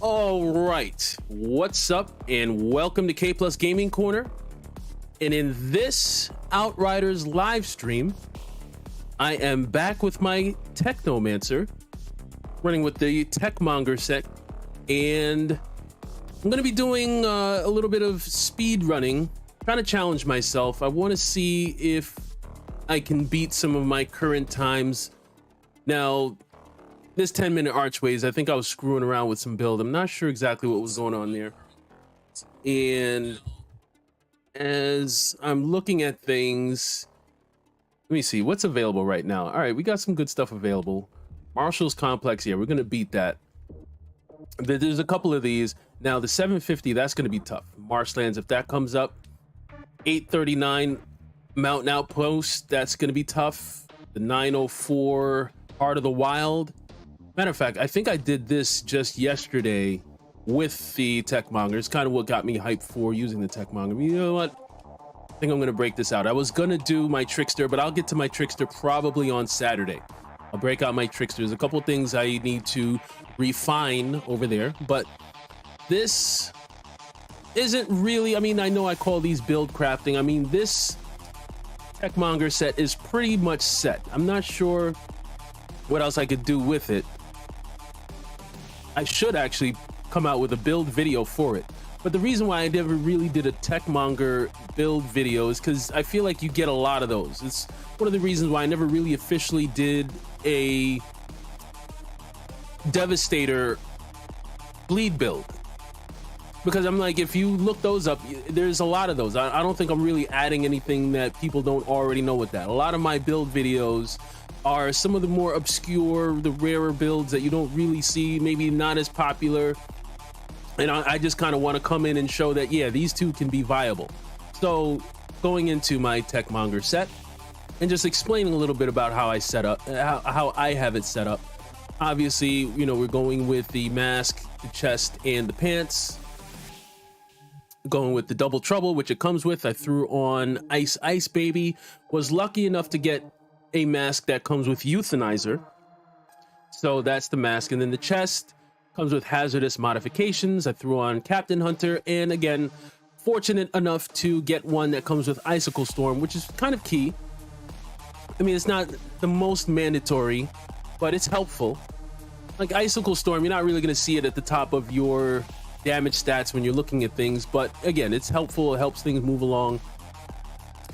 All right, what's up and welcome to KplusGaming Corner. And in this Outriders live stream, I am back with my Technomancer, running with the Techmonger set, and I'm going to be doing a little bit of speed running, trying to challenge myself. I want to see if I can beat some of my current times. Now, this 10-minute Archways, I think I was screwing around with some build. I'm not sure exactly what was going on there. And as I'm looking at things, let me see what's available right now. All right, we got some good stuff available. Marshall's Complex, yeah, we're gonna beat that. There's a couple of these. Now the 750, that's gonna be tough. Marshlands, if that comes up. 839 Mountain Outpost, that's gonna be tough. The 904 Heart of the Wild. Matter of fact, I think I did this just yesterday with the Techmonger. It's kind of what got me hyped for using the Techmonger. You know what? I think I'm going to break this out. I was going to do my Trickster, but I'll get to my Trickster probably on Saturday. I'll break out my Trickster. There's a couple of things I need to refine over there, but this isn't really, I mean, I know I call these build crafting. I mean, this Techmonger set is pretty much set. I'm not sure what else I could do with it. I should actually come out with a build video for it, but the reason why I never really did a Techmonger build video is because I feel like you get a lot of those. It's one of the reasons why I never really officially did a Devastator bleed build, because I'm like, if you look those up, there's a lot of those. I don't think I'm really adding anything that people don't already know with that. A lot of my build videos are some of the more obscure, the rarer builds that you don't really see, maybe not as popular. And I just kind of want to come in and show that, yeah, these two can be viable. So going into my Techmonger set and just explaining a little bit about how I set up, how I have it set up. Obviously, you know, we're going with the mask, the chest, and the pants. Going with the double trouble, which it comes with. I threw on Ice Baby. Was lucky enough to get a mask that comes with Euthanizer, so that's the mask. And then the chest comes with hazardous modifications. I threw on Captain Hunter, and again, fortunate enough to get one that comes with Icicle Storm, which is kind of key. I mean, it's not the most mandatory, but it's helpful. Like Icicle Storm, you're not really going to see it at the top of your damage stats when you're looking at things, but again, it's helpful. It helps things move along.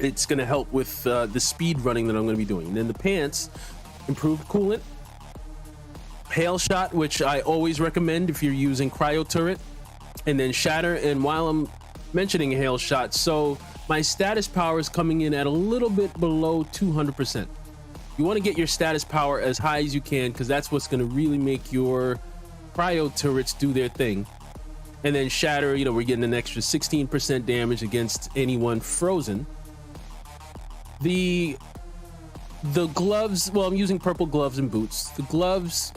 It's going to help with the speed running that I'm going to be doing. And then the pants, improved coolant, hail shot, which I always recommend if you're using cryo turret, and then shatter. And while I'm mentioning hail shot, so my status power is coming in at a little bit below 200%. You want to get your status power as high as you can, because that's what's going to really make your cryo turrets do their thing. And then shatter, you know, we're getting an extra 16% damage against anyone frozen. The gloves, well, I'm using purple gloves and boots. The gloves,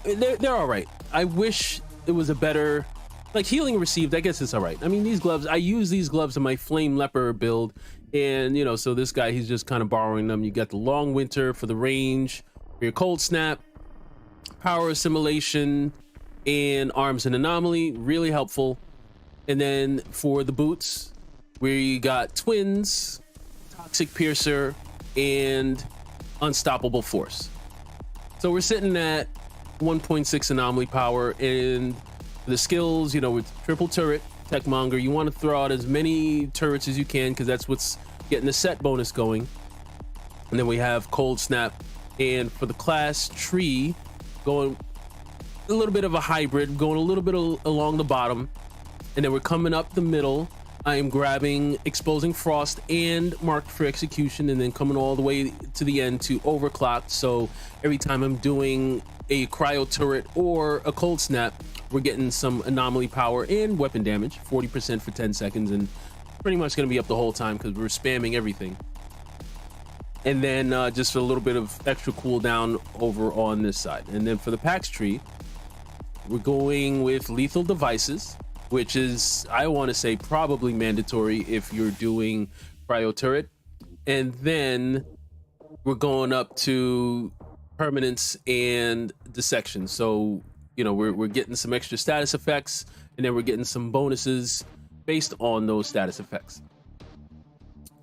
they're all right. I wish it was a better, like healing received, I guess it's all right. I mean, these gloves, I use these gloves in my Flame Leper build, and you know, so this guy, he's just kind of borrowing them. You got the long winter for the range, your cold snap, power assimilation, and arms and anomaly, really helpful. And then for the boots, we got twins, toxic piercer, and unstoppable force. So we're sitting at 1.6 anomaly power. And the skills, you know, with triple turret Techmonger, you want to throw out as many turrets as you can, because that's what's getting the set bonus going. And then we have cold snap, and for the class tree, going a little bit of a hybrid, going a little bit along the bottom, and then we're coming up the middle. I am grabbing exposing frost and marked for execution, and then coming all the way to the end to overclocked. So every time I'm doing a cryo turret or a cold snap, we're getting some anomaly power and weapon damage, 40% for 10 seconds, and pretty much going to be up the whole time because we're spamming everything. And then just a little bit of extra cooldown over on this side. And then for the PAX tree, we're going with lethal devices, which is, I want to say, probably mandatory if you're doing cryo turret. And then we're going up to permanence and dissection. So you know, we're getting some extra status effects, and then we're getting some bonuses based on those status effects,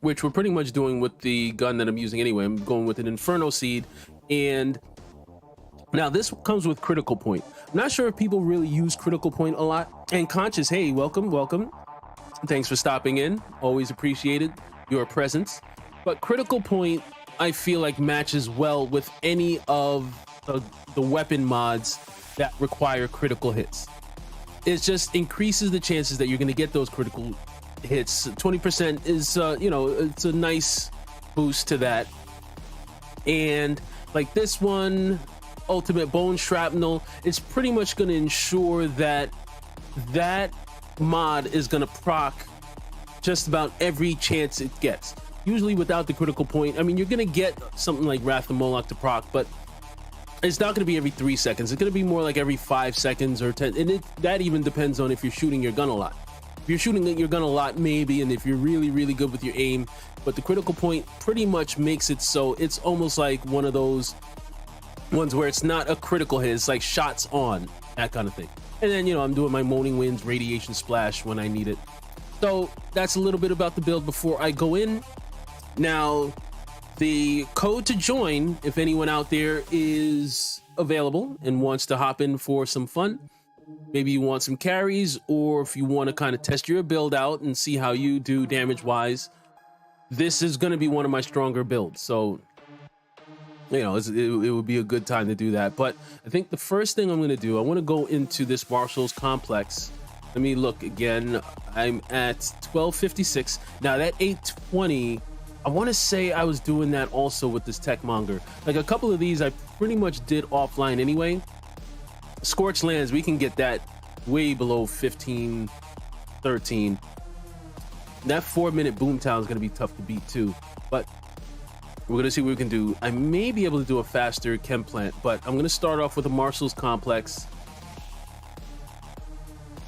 which we're pretty much doing with the gun that I'm using anyway. I'm going with an Inferno Seed, and now this comes with critical point. I'm not sure if people really use critical point a lot. And Conscious, hey, welcome. Thanks for stopping in. Always appreciated your presence. But critical point, I feel like matches well with any of the weapon mods that require critical hits. It just increases the chances that you're going to get those critical hits. 20% is, you know, it's a nice boost to that. And like this one, Ultimate Bone Shrapnel, it's pretty much going to ensure that that mod is going to proc just about every chance it gets. Usually without the critical point, I mean, you're going to get something like Wrath of Moloch to proc, but it's not going to be every 3 seconds. It's going to be more like every 5 seconds or 10. And that even depends on if you're shooting your gun a lot. If you're shooting your gun a lot, maybe, and if you're really good with your aim. But the critical point pretty much makes it so it's almost like one of those ones where it's not a critical hit, it's like shots on, that kind of thing. And then, you know, I'm doing my Moaning Winds Radiation Splash when I need it. So that's a little bit about the build before I go in. Now, the code to join, if anyone out there is available and wants to hop in for some fun, maybe you want some carries, or if you want to kind of test your build out and see how you do damage wise, this is going to be one of my stronger builds. So, you know, it would be a good time to do that. But I think the first thing I'm going to do, I want to go into this Marshall's complex. Let me look again. I'm at 1256. Now that 820, I want to say I was doing that also with this Techmonger. Like a couple of these I pretty much did offline anyway. Scorched Lands, we can get that way below 15, 13. That 4-minute Boomtown is going to be tough to beat too. But we're going to see what we can do. I may be able to do a faster chem plant, but I'm going to start off with a Marshall's complex.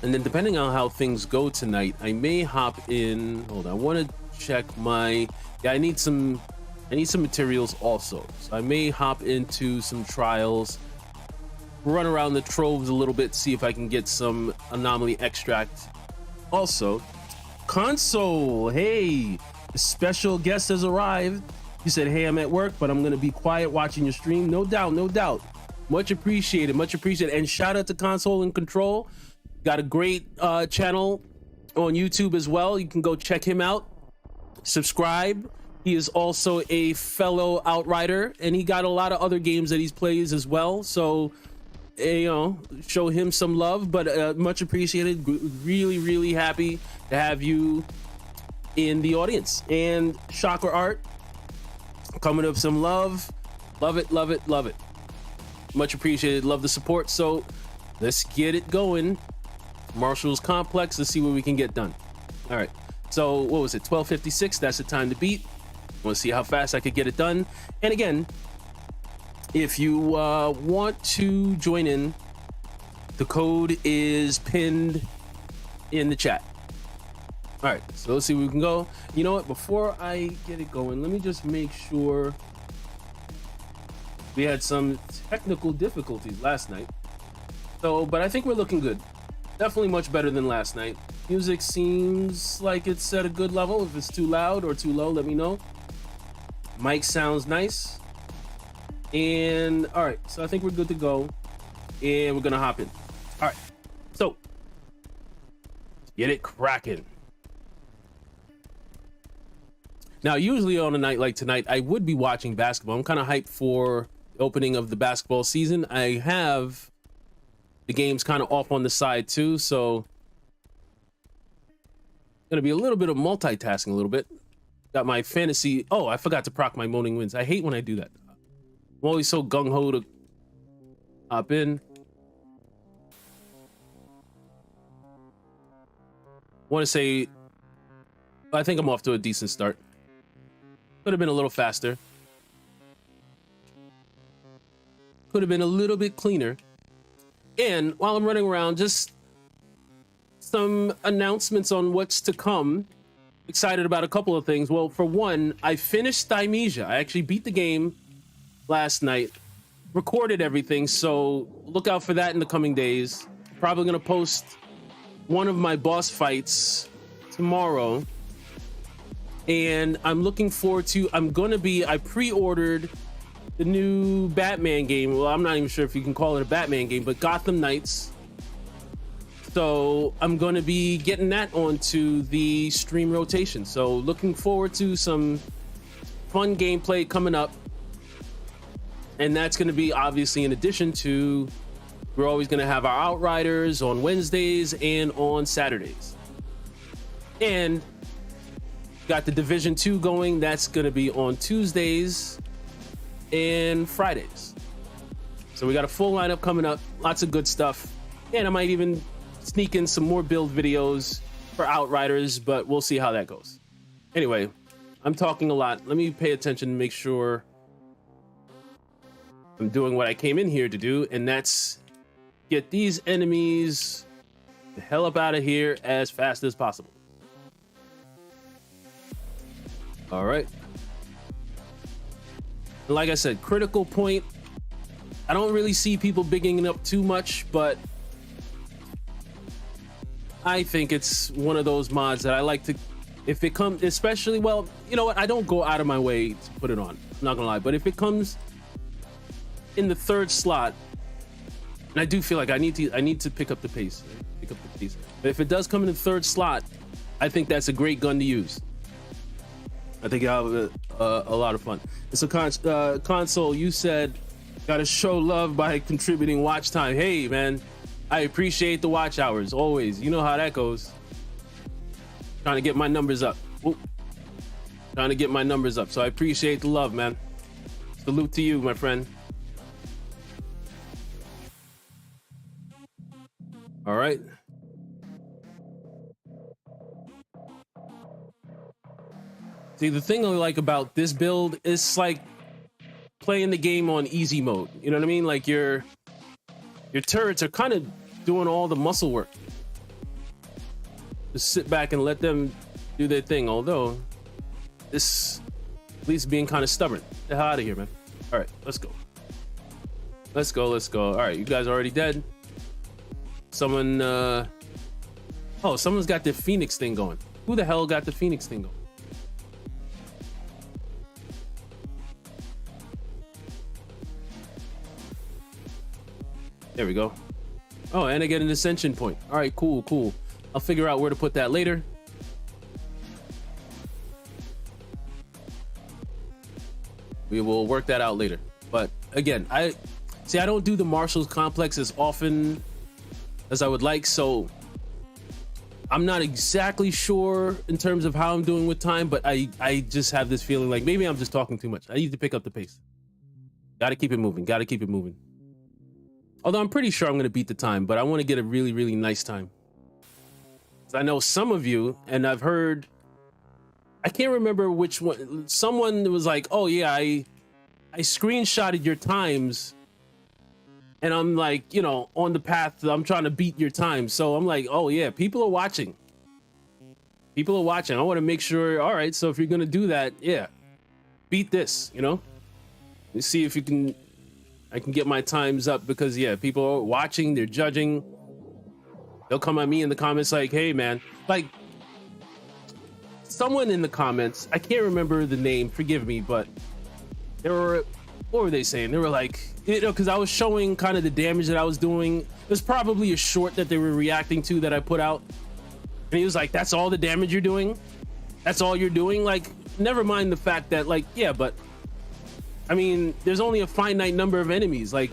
And then depending on how things go tonight, I may hop in. Hold on, I want to check my... Yeah, I need some materials also. So I may hop into some trials, run around the troves a little bit, see if I can get some anomaly extract. Also, Console, hey, the special guest has arrived. He said, hey, I'm at work, but I'm gonna be quiet watching your stream. No doubt. Much appreciated. And shout out to Console and Control. Got a great channel on YouTube as well. You can go check him out. Subscribe. He is also a fellow Outrider, and he got a lot of other games that he plays as well. So, you know, show him some love, but much appreciated. Really happy to have you in the audience. And Chakra Art, coming up some love. Love it. Much appreciated. Love the support. So let's get it going. Marshall's complex. Let's see what we can get done. All right. So what was it? 1256. That's the time to beat. I want to see how fast I could get it done. And again, if you want to join in, the code is pinned in the chat. All right, so let's see where we can go. You know what? Before I get it going, let me just make sure. We had some technical difficulties last night. So, but I think we're looking good. Definitely much better than last night. Music seems like it's at a good level. If it's too loud or too low, let me know. Mic sounds nice. And all right, so I think we're good to go. And we're gonna hop in. All right, so get it cracking. Now, usually on a night like tonight, I would be watching basketball. I'm kind of hyped for the opening of the basketball season. I have the games kind of off on the side too, so gonna be a little bit of multitasking a little bit. Got my fantasy. Oh, I forgot to proc my Moaning Winds. I hate when I do that. I'm always so gung-ho to hop in. Want to say, I think I'm off to a decent start. Could have been a little faster. Could have been a little bit cleaner. And while I'm running around, just some announcements on what's to come. Excited about a couple of things. Well, for one, I finished Thymesia. I actually beat the game last night. recorded everything, so look out for that in the coming days. Probably gonna post one of my boss fights tomorrow, and I'm looking forward to. I pre-ordered the new Batman game. Well, I'm not even sure if you can call it a Batman game, but Gotham Knights. So I'm going to be getting that onto the stream rotation. So looking forward to some fun gameplay coming up. And that's going to be obviously in addition to, we're always going to have our Outriders on Wednesdays and on Saturdays. And got the Division 2 going. That's going to be on Tuesdays and Fridays. So we got a full lineup coming up. Lots of good stuff. And I might even sneak in some more build videos for Outriders, but we'll see how that goes. Anyway, I'm talking a lot. Let me pay attention and make sure I'm doing what I came in here to do, and that's get these enemies the hell up out of here as fast as possible. All right. And like I said, critical point. I don't really see people bigging it up too much, but I think it's one of those mods that I like to, if it comes, especially, well, you know what? I don't go out of my way to put it on. I'm not gonna lie, but if it comes in the third slot, and I do feel like I need to pick up the pace. But if it does come in the third slot, I think that's a great gun to use. I think I'll have a lot of fun. It's a console. You said, gotta show love by contributing watch time. Hey, man. I appreciate the watch hours, always. You know how that goes. Trying to get my numbers up. Whoop. Trying to get my numbers up. So I appreciate the love, man. Salute to you, my friend. All right. See, the thing I like about this build is like playing the game on easy mode. You know what I mean? Like your turrets are kind of doing all the muscle work. Just sit back and let them do their thing. Although this, at least being kind of stubborn. Get the hell out of here, man. All right, let's go. Let's go. All right, you guys are already dead. Someone, oh, someone's got the Phoenix thing going. Who the hell got the Phoenix thing going? There we go. Oh, and I get an ascension point. All right, cool. I'll figure out where to put that later. We will work that out later. But again, I don't do the Marshall's complex as often as I would like, so I'm not exactly sure in terms of how I'm doing with time, but I just have this feeling like maybe I'm just talking too much. I need to pick up the pace. Gotta keep it moving. Although I'm pretty sure I'm going to beat the time, but I want to get a really, really nice time. I know some of you, and I've heard, I can't remember which one, someone was like, oh yeah, I screenshotted your times, and I'm like, you know, on the path, I'm trying to beat your time. So I'm like, oh yeah, people are watching. I want to make sure, all right, so if you're going to do that, yeah, beat this, you know? Let's see if you can, I can get my times up, because yeah, people are watching, they're judging. They'll come at me in the comments like, hey man, like someone in the comments, I can't remember the name, forgive me, but they were, what were they saying? They were like, you know, because I was showing kind of the damage that I was doing. It was probably a short that they were reacting to that I put out. And he was like, that's all the damage you're doing? That's all you're doing? Like, never mind the fact that, like, yeah, but I mean, there's only a finite number of enemies. Like,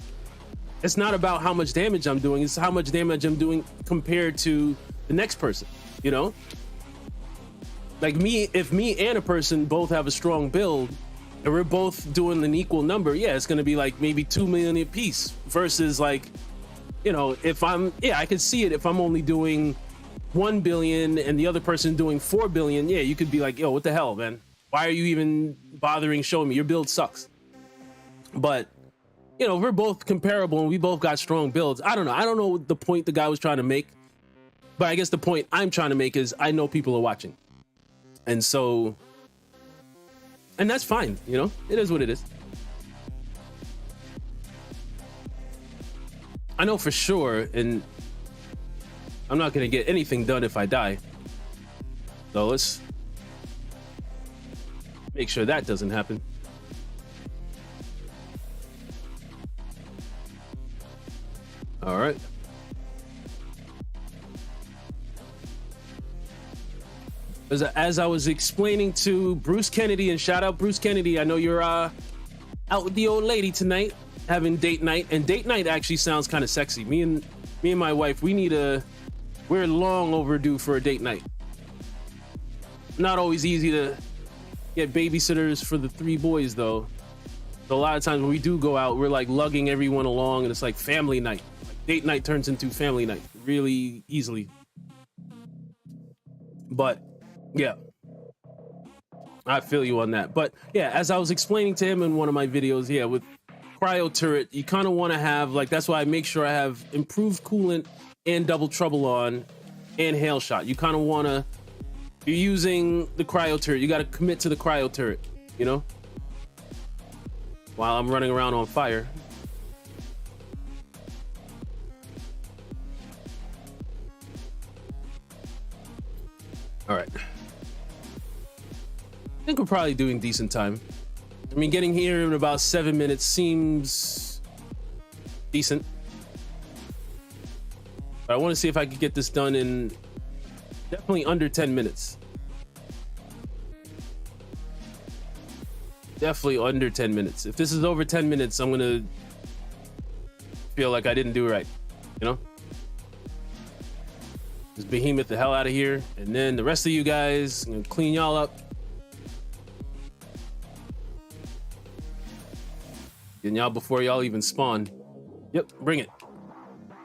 it's not about how much damage I'm doing, it's how much damage I'm doing compared to the next person, you know? Like me, if me and a person both have a strong build and we're both doing an equal number, yeah, it's gonna be like maybe 2 million a piece versus like, you know, if I'm, yeah, I could see it if I'm only doing 1 billion and the other person doing 4 billion, yeah, you could be like, yo, what the hell, man? Why are you even bothering showing me? Your build sucks. But you know, we're both comparable and we both got strong builds. I don't know the point the guy was trying to make, but I guess the point I'm trying to make is I know people are watching. And so, and that's fine, you know, it is what it is. I know for sure, and I'm not gonna get anything done if I die. So let's make sure that doesn't happen. All right. As I was explaining to Bruce Kennedy, and shout out Bruce Kennedy, I know you're out with the old lady tonight having date night, and date night actually sounds kind of sexy. Me and my wife, we're long overdue for a date night. Not always easy to get babysitters for the 3 boys though. So a lot of times when we do go out, we're like lugging everyone along, and it's like family night. Like date night turns into family night really easily. But yeah, I feel you on that. But yeah, as I was explaining to him in one of my videos, yeah, with cryo turret, you kind of want to have, like, that's why I make sure I have improved coolant and double trouble on and hail shot. You kind of want to, you're using the cryo turret, you got to commit to the cryo turret, you know, while I'm running around on fire. All right. I think we're probably doing decent time. I mean, getting here in about 7 minutes seems decent. But I want to see if I could get this done in definitely under 10 minutes. Definitely under 10 minutes. If this is over 10 minutes, I'm going to feel like I didn't do right, you know? Just behemoth the hell out of here. And then the rest of you guys, I'm going to clean y'all up. Getting y'all before y'all even spawn. Yep, bring it.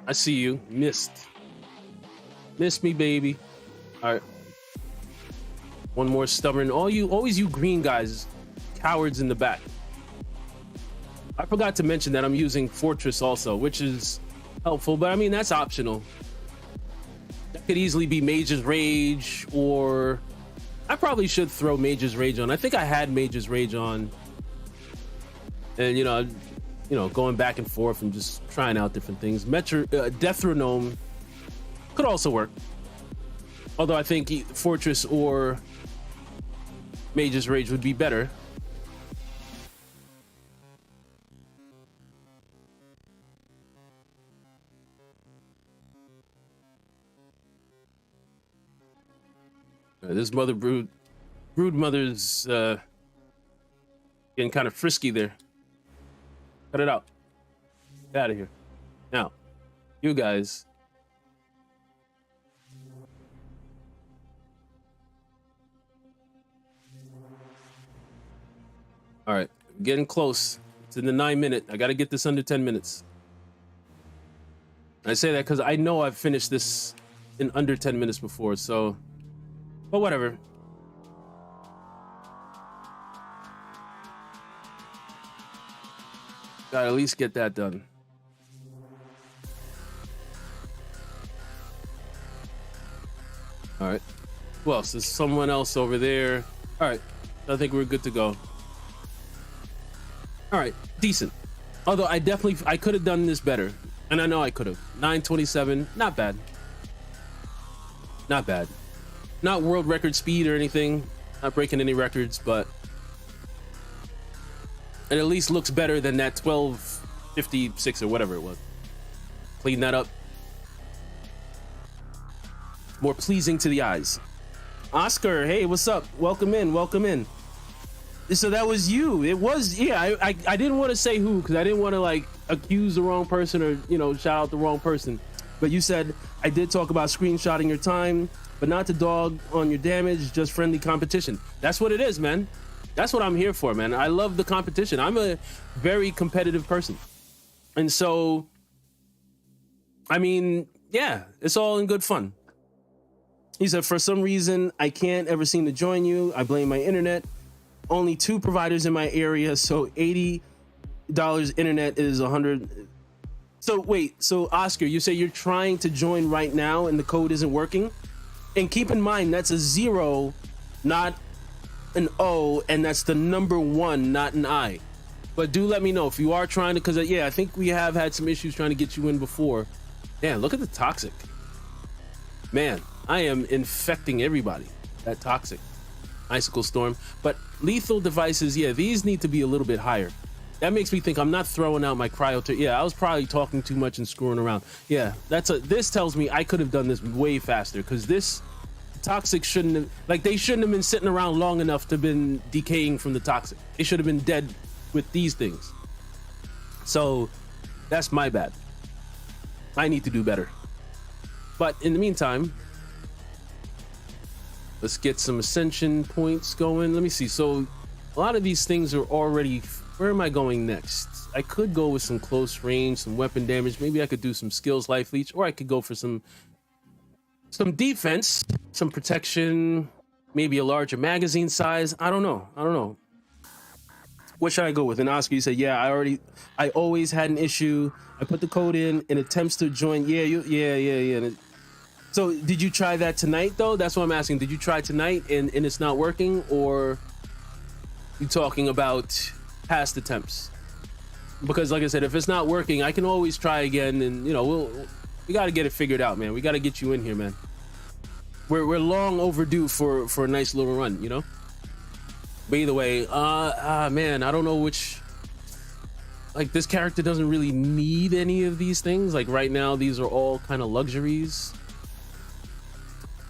I see you. Missed me, baby. All right. One more stubborn. Always you green guys, cowards in the back. I forgot to mention that I'm using Fortress also, which is helpful, but I mean, that's optional. That could easily be Mage's Rage, or I probably should throw Mage's Rage on. I think I had Mage's Rage on. And, you know, going back and forth and just trying out different things. Deathronome could also work. Although I think Fortress or Mage's Rage would be better. This brood mother's getting kind of frisky there. Cut it out. Get out of here. Now, you guys. All right, getting close. It's in the 9 minute. I got to get this under 10 minutes. I say that because I know I've finished this in under 10 minutes before, so, but whatever. Gotta at least get that done. All right. Who else? There's someone else over there. All right. I think we're good to go. All right. Decent. Although I could have done this better. And I know I could have. 9:27. Not bad. Not bad. Not world record speed or anything. Not breaking any records, but it at least looks better than that 12:56 or whatever it was. Clean that up. More pleasing to the eyes. Oscar, hey, what's up? Welcome in, welcome in. So that was you. It was, yeah, I didn't want to say who, because I didn't want to like accuse the wrong person or, you know, shout out the wrong person. But you said, I did talk about screenshotting your time, but not to dog on your damage, just friendly competition. That's what it is, man. That's what I'm here for, man. I love the competition. I'm a very competitive person. And so, I mean, yeah, it's all in good fun. He said, for some reason, I can't ever seem to join you. I blame my internet. Only 2 providers in my area, so $80 internet is 100. So wait, so Oscar, you say you're trying to join right now and the code isn't working? And keep in mind, that's a 0, not an O, and that's the number 1, not an I. But do let me know if you are trying to, because yeah, I think we have had some issues trying to get you in before. Man, look at the toxic. Man, I am infecting everybody. That toxic. Icicle storm. But lethal devices, yeah, these need to be a little bit higher. That makes me think I'm not throwing out my cryo. Yeah, I was probably talking too much and screwing around. Yeah, this tells me I could have done this way faster, because this toxic shouldn't have, like, they shouldn't have been sitting around long enough to have been decaying from the toxic. They should have been dead with these things. So that's my bad. I need to do better. But in the meantime, let's get some ascension points going. Let me see. So a lot of these things are already, where am I going next? I could go with some close range, some weapon damage. Maybe I could do some skills life leech, or I could go for some defense, some protection, maybe a larger magazine size. I don't know. What should I go with? And Oscar, you said, yeah, I always had an issue. I put the code in and attempts to join. Yeah. So did you try that tonight though? That's what I'm asking. Did you try tonight and it's not working, or you talking about past attempts? Because like I said, if it's not working, I can always try again, and you know, we got to get it figured out, man. We got to get you in here, man. We're long overdue for a nice little run, you know? But either way, man, I don't know which, like, this character doesn't really need any of these things. Like right now, these are all kind of luxuries.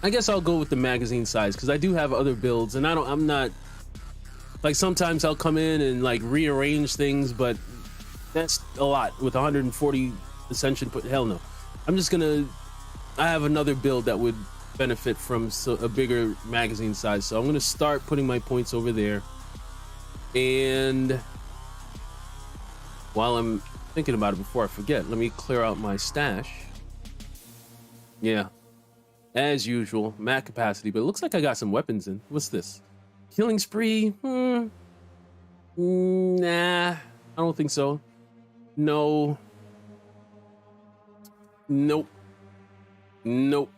I guess I'll go with the magazine size, because I do have other builds, and I'm not, like, sometimes I'll come in and like rearrange things, but that's a lot with 140 ascension. Hell no. I have another build that would benefit from a bigger magazine size, so I'm gonna start putting my points over there. And while I'm thinking about it, before I forget, let me clear out my stash. Yeah, as usual, max capacity, but it looks like I got some weapons in. What's this? Killing spree? Nah, I don't think so. No. Nope. Can't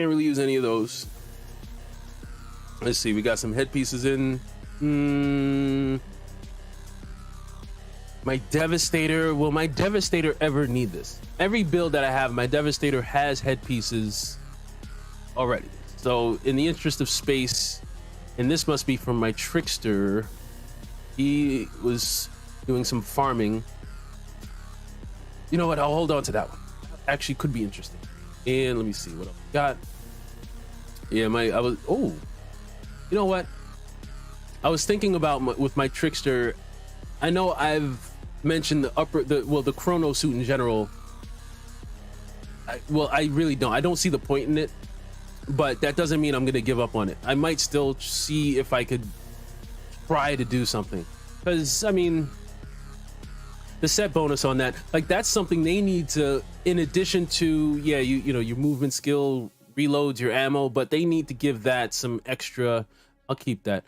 really use any of those. Let's see, we got some headpieces in. My Devastator, will my Devastator ever need this? Every build that I have, my Devastator has headpieces already. So in the interest of space, and this must be from my Trickster, he was doing some farming. You know what, I'll hold on to that one. Actually could be interesting. And let me see what else we got. Yeah, you know what? I was thinking about with my Trickster. I know I've mentioned the chrono suit in general. I really don't. I don't see the point in it, but that doesn't mean I'm gonna give up on it. I might still see if I could try to do something, because I mean, the set bonus on that, like, that's something they need to, in addition to, yeah, you know, your movement skill reloads your ammo, but they need to give that some extra. I'll keep that.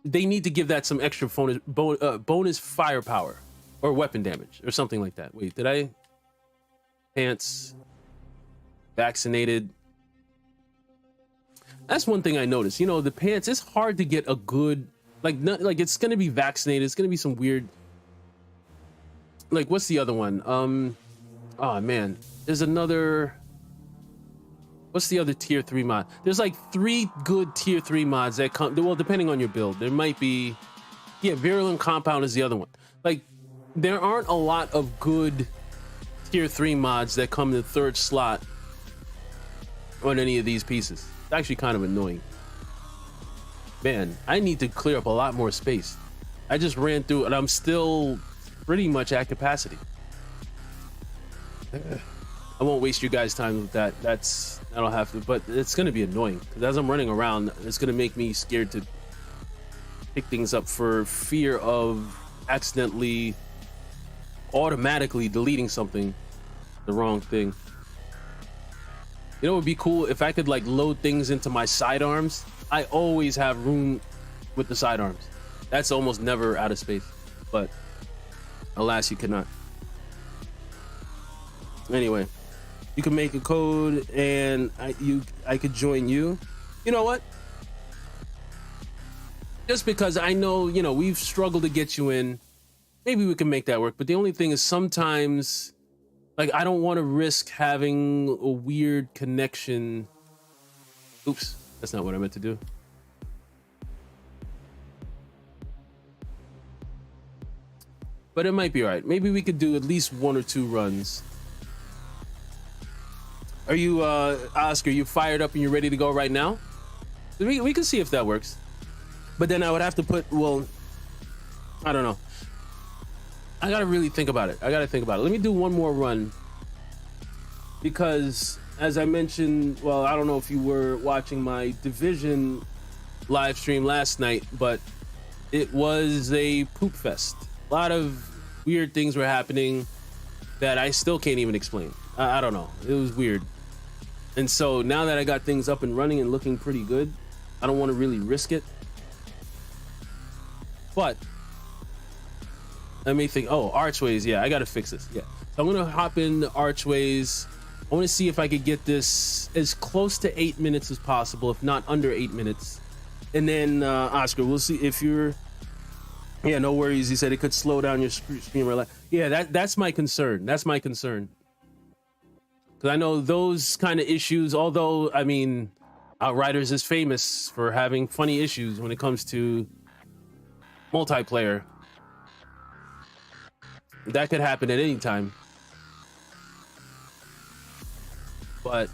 They need to give that some extra bonus firepower or weapon damage or something like that. Wait, did I? Pants. Vaccinated. That's one thing I noticed. You know, the pants, it's hard to get a good, like it's gonna be vaccinated. It's gonna be some weird. Like, what's the other one? Oh man, there's another. What's the other tier 3 mod? There's like 3 good tier 3 mods that come, well, depending on your build. There might be, yeah, Virulent Compound is the other one. Like, there aren't a lot of good tier 3 mods that come in the 3rd slot on any of these pieces. It's actually kind of annoying. Man, I need to clear up a lot more space. I just ran through and I'm still pretty much at capacity. I won't waste you guys' time with that. I don't have to, but it's going to be annoying because as I'm running around, it's going to make me scared to pick things up for fear of accidentally, automatically deleting something, the wrong thing. You know, it would be cool if I could like load things into my sidearms. I always have room with the sidearms. That's almost never out of space, but alas, you cannot. Anyway. You can make a code and I could join you. You know what? Just because I know, you know, we've struggled to get you in. Maybe we can make that work. But the only thing is sometimes, like, I don't want to risk having a weird connection. Oops, that's not what I meant to do. But it might be all right. Maybe we could do at least 1 or 2 runs. Are you, Oscar, you fired up and you're ready to go right now? We can see if that works. But then I would have to put, well, I don't know. I gotta really think about it. Let me do 1 more run. Because, as I mentioned, well, I don't know if you were watching my Division live stream last night, but it was a poop fest. A lot of weird things were happening that I still can't even explain. I don't know. It was weird. And so now that I got things up and running and looking pretty good, I don't want to really risk it. But let me think. Oh, Archways. Yeah, I got to fix this. Yeah. So I'm going to hop in the Archways. I want to see if I could get this as close to 8 minutes as possible, if not under 8 minutes. And then, Oscar, we'll see if you're... Yeah, no worries. He said it could slow down your stream. Yeah, that's my concern. That's my concern. Because I know those kind of issues, although, I mean, Outriders is famous for having funny issues when it comes to multiplayer. That could happen at any time. But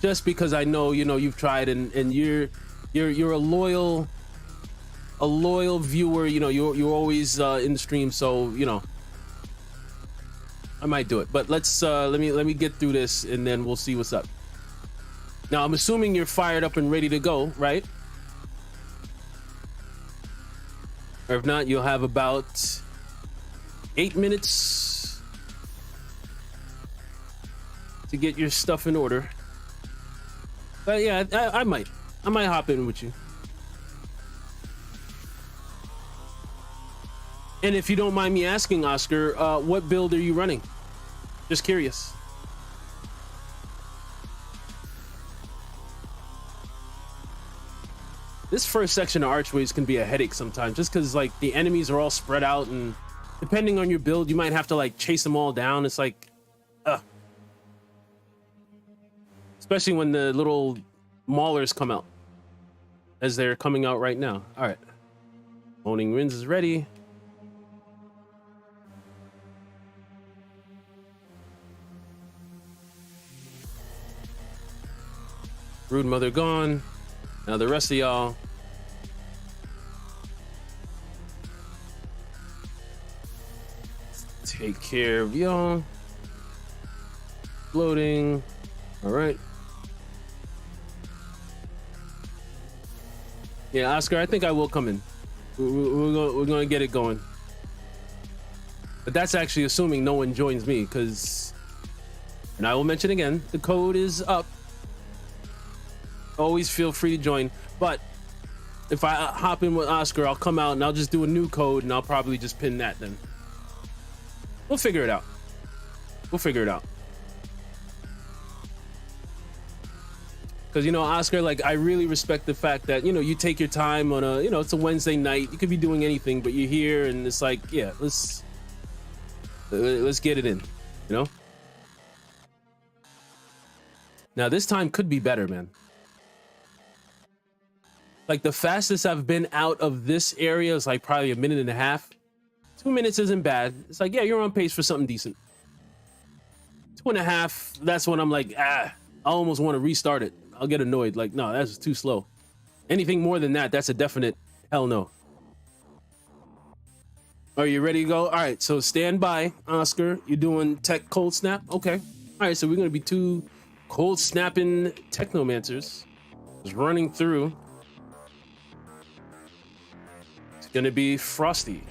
just because I know, you know, you've tried and you're a loyal viewer, you know, you're always in the stream, so you know I might do it. But let's let me get through this and then we'll see what's up. Now I'm assuming you're fired up and ready to go, right? Or if not, you'll have about 8 minutes to get your stuff in order. But yeah, I might hop in with you. And if you don't mind me asking, Oscar, what build are you running? Just curious. This first section of Archways can be a headache sometimes, just because like the enemies are all spread out, and depending on your build, you might have to like chase them all down. It's like, especially when the little maulers come out, as they're coming out right now. All right, Moaning Winds is ready. Brood Mother gone. Now the rest of y'all. Take care of y'all. Loading. All right. Yeah, Oscar, I think I will come in. We're going to get it going. But that's actually assuming no one joins me, because, and I will mention again, the code is up. Always feel free to join. But if I hop in with Oscar, I'll come out and I'll just do a new code and I'll probably just pin that then. We'll figure it out. We'll figure it out. Because, you know, Oscar, like, I really respect the fact that, you know, you take your time on a, you know, it's a Wednesday night. You could be doing anything, but you're here and it's like, yeah, let's get it in, you know? Now, this time could be better, man. Like, the fastest I've been out of this area is like probably a minute and a half. 2 minutes isn't bad. It's like, yeah, you're on pace for something decent. 2.5, that's when I'm like, I almost want to restart it. I'll get annoyed. Like, no, that's too slow. Anything more than that, that's a definite hell no. Are you ready to go? All right, so stand by, Oscar. You're doing tech cold snap? Okay. All right, so we're going to be 2 cold snapping Technomancers just running through. It's going to be Frosty.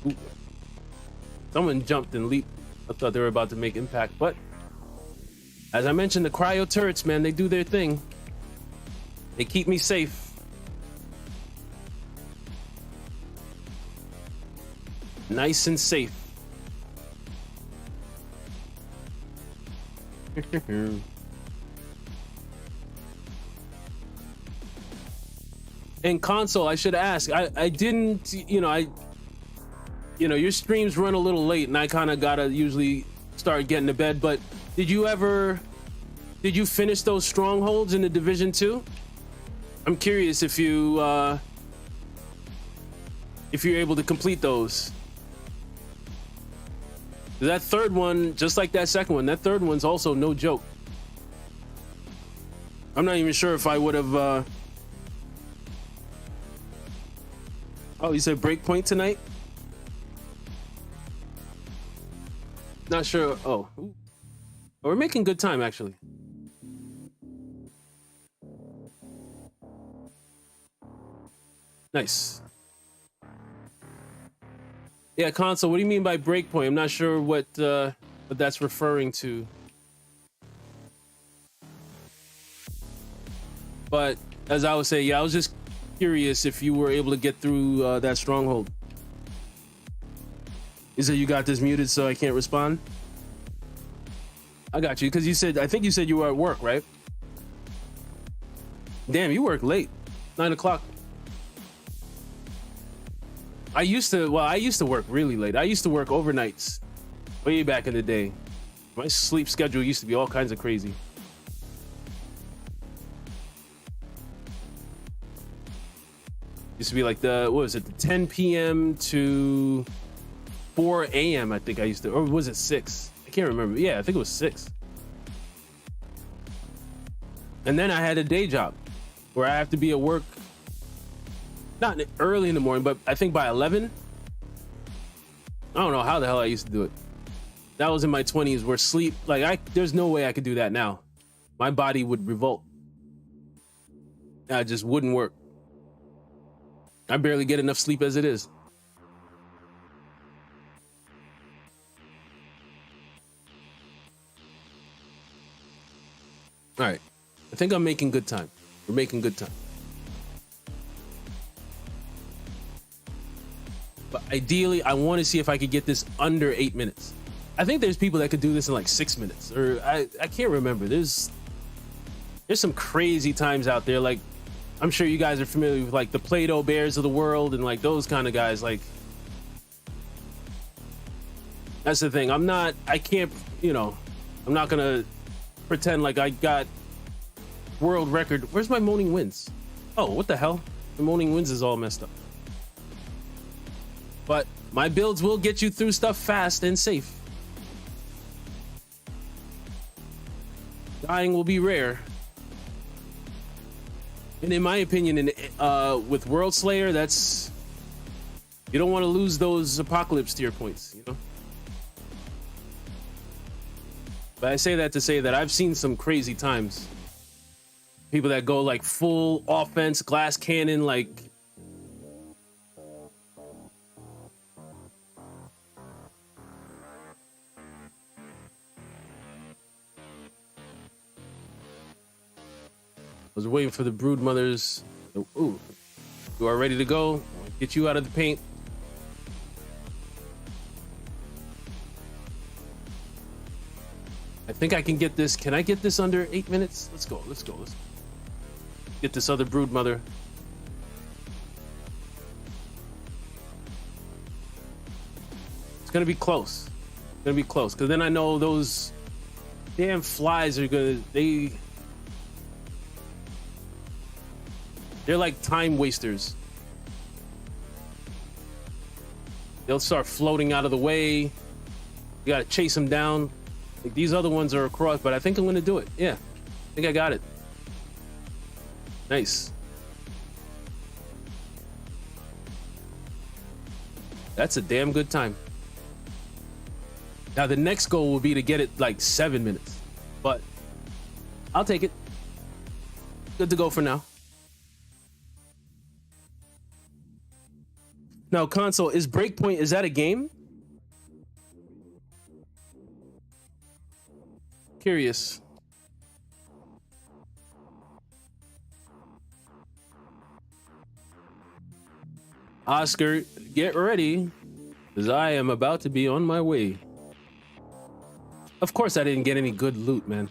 Ooh. Someone jumped and leaped. I thought they were about to make impact, but as I mentioned, the cryo turrets, man, they do their thing. They keep me safe. Nice and safe. And console, I should ask. I didn't, your streams run a little late, and I kind of gotta usually start getting to bed. But did you finish those strongholds in the Division 2? I'm curious if you're able to complete those. That third one, just like that second one, that third one's also no joke. I'm not even sure if I would have. Oh, you said breakpoint tonight? Not sure. Oh, we're making good time actually. Nice. Yeah, console. What do you mean by breakpoint? I'm not sure what that's referring to. But as I would say, yeah, I was just curious if you were able to get through that stronghold. You said you got this muted, so I can't respond. I got you because I think you said you were at work, right? Damn, you work late, 9 o'clock. I used to work really late. I used to work overnights way back in the day. My sleep schedule used to be all kinds of crazy. Used to be like what was it, the 10 p.m. to 4 a.m. I think I used to, or was it 6? I can't remember. Yeah, I think it was 6. And then I had a day job where I have to be at work not early in the morning, but I think by 11. I don't know how the hell I used to do it. That was in my 20s where sleep, there's no way I could do that now. My body would revolt. I just wouldn't work. I barely get enough sleep as it is. All right. I think I'm making good time. We're making good time. But ideally, I want to see if I could get this under 8 minutes. I think there's people that could do this in like 6 minutes, or I can't remember. There's some crazy times out there. Like, I'm sure you guys are familiar with like the Play-Doh Bears of the world and like those kind of guys. Like, that's the thing. I'm not gonna pretend like I got world record. Where's my Moaning Winds? Oh, what the hell? The Moaning Winds is all messed up. But my builds will get you through stuff fast and safe. Dying will be rare. And in my opinion, with World Slayer, that's, you don't want to lose those apocalypse tier points, you know? But I say that to say that I've seen some crazy times. People that go like full offense, glass cannon, like, I was waiting for the brood mothers. Ooh, you are ready to go. Get you out of the paint. I think I can get this. Can I get this under 8 minutes? Let's go. Let's get this other brood mother. It's gonna be close. It's gonna be close, because then I know those damn flies are they're like time wasters. They'll start floating out of the way. You gotta chase them down. Like, these other ones are across, but I think I'm gonna do it. Yeah, I think I got it. Nice. That's a damn good time. Now the next goal will be to get it like 7 minutes, but I'll take it. Good to go for now. Now, console, is Breakpoint, is that a game? Curious. Oscar, get ready, because I am about to be on my way. Of course I didn't get any good loot, man.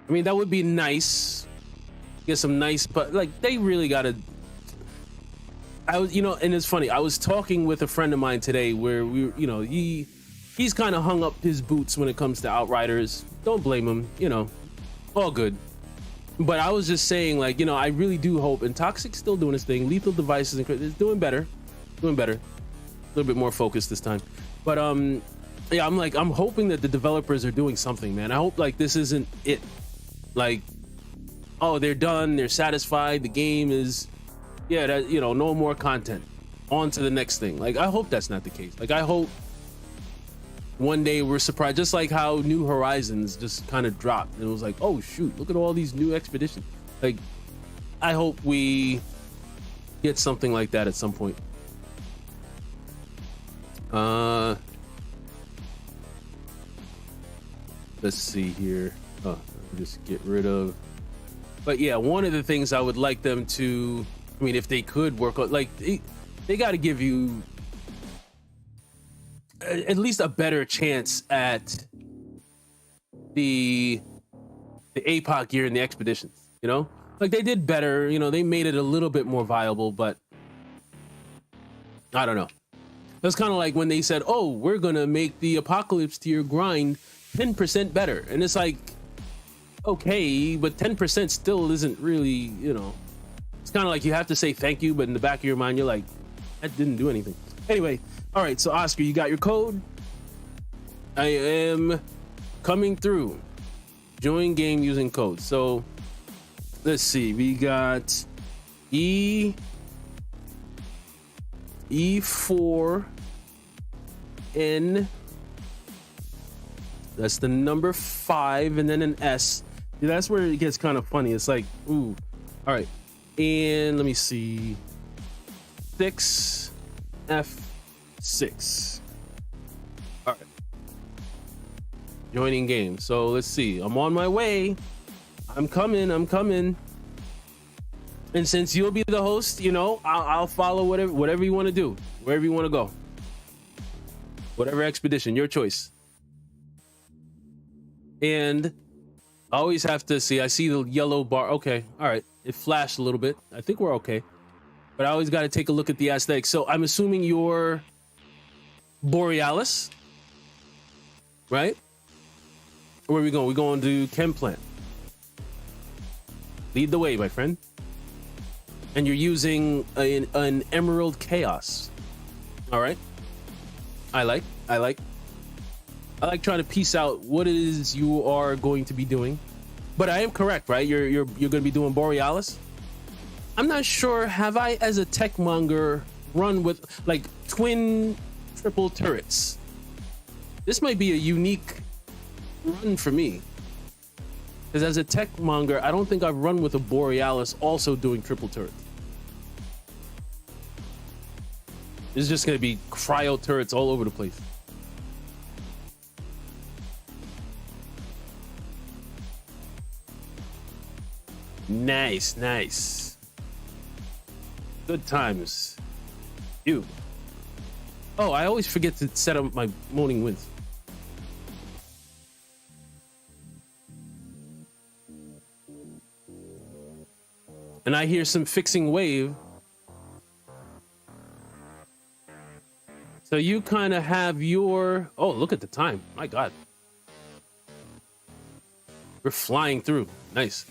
I mean, that would be nice. Get some nice, but like, they really gotta I was, you know, and it's funny. I was talking with a friend of mine today where you know, he's kind of hung up his boots when it comes to Outriders. Don't blame him, you know, all good. But I was just saying, like, you know, I really do hope, and Toxic's still doing his thing. Lethal Devices is doing better, a little bit more focused this time. But yeah, I'm hoping that the developers are doing something, man. I hope like this isn't it, like, oh, they're done, they're satisfied, the game is, yeah, that, you know, no more content, on to the next thing. Like, I hope that's not the case. Like, I hope one day we're surprised, just like how New Horizons just kind of dropped and it was like, oh shoot, look at all these new expeditions. Like, I hope we get something like that at some point. Let's see here. Oh, just get rid of. But yeah, one of the things I would like them to, I mean, if they could work on, like, they got to give you at least a better chance at the APOC gear and the expeditions, you know? Like, they did better, you know, they made it a little bit more viable, but I don't know. That's kind of like when they said, oh, we're gonna make the apocalypse tier grind 10% better. And it's like, okay, but 10% still isn't really, you know, it's kind of like you have to say thank you, but in the back of your mind, you're like, that didn't do anything. Anyway, all right, so Oscar, you got your code? I am coming through. Join game using code. So let's see, we got E4N, that's the number 5, and then an S. Yeah, that's where it gets kind of funny. It's like, ooh, all right, and let me see, 6F6. All right, joining game. So let's see, I'm on my way. I'm coming. And since you'll be the host, you know, I'll follow whatever you want to do, wherever you want to go, whatever expedition, your choice. And I always have to see, I see the yellow bar. Okay, all right, it flashed a little bit. I think we're okay, but I always got to take a look at the aesthetics. So I'm assuming you're Borealis, right? Where are we going? We're going to Chem Plant. Lead the way, my friend. And you're using an Emerald Chaos. All right. I like trying to piece out what it is you are going to be doing. But I am correct, right? You're going to be doing Borealis. I'm not sure, have I as a Techmonger run with like twin triple turrets? This might be a unique run for me. Because as a Techmonger, I don't think I've run with a Borealis also doing triple turrets. It's just going to be cryo turrets all over the place. Nice. Good times. You. Oh, I always forget to set up my moaning winds. And I hear some fixing wave. So you kind of have your, oh, look at the time. My God. We're flying through. Nice.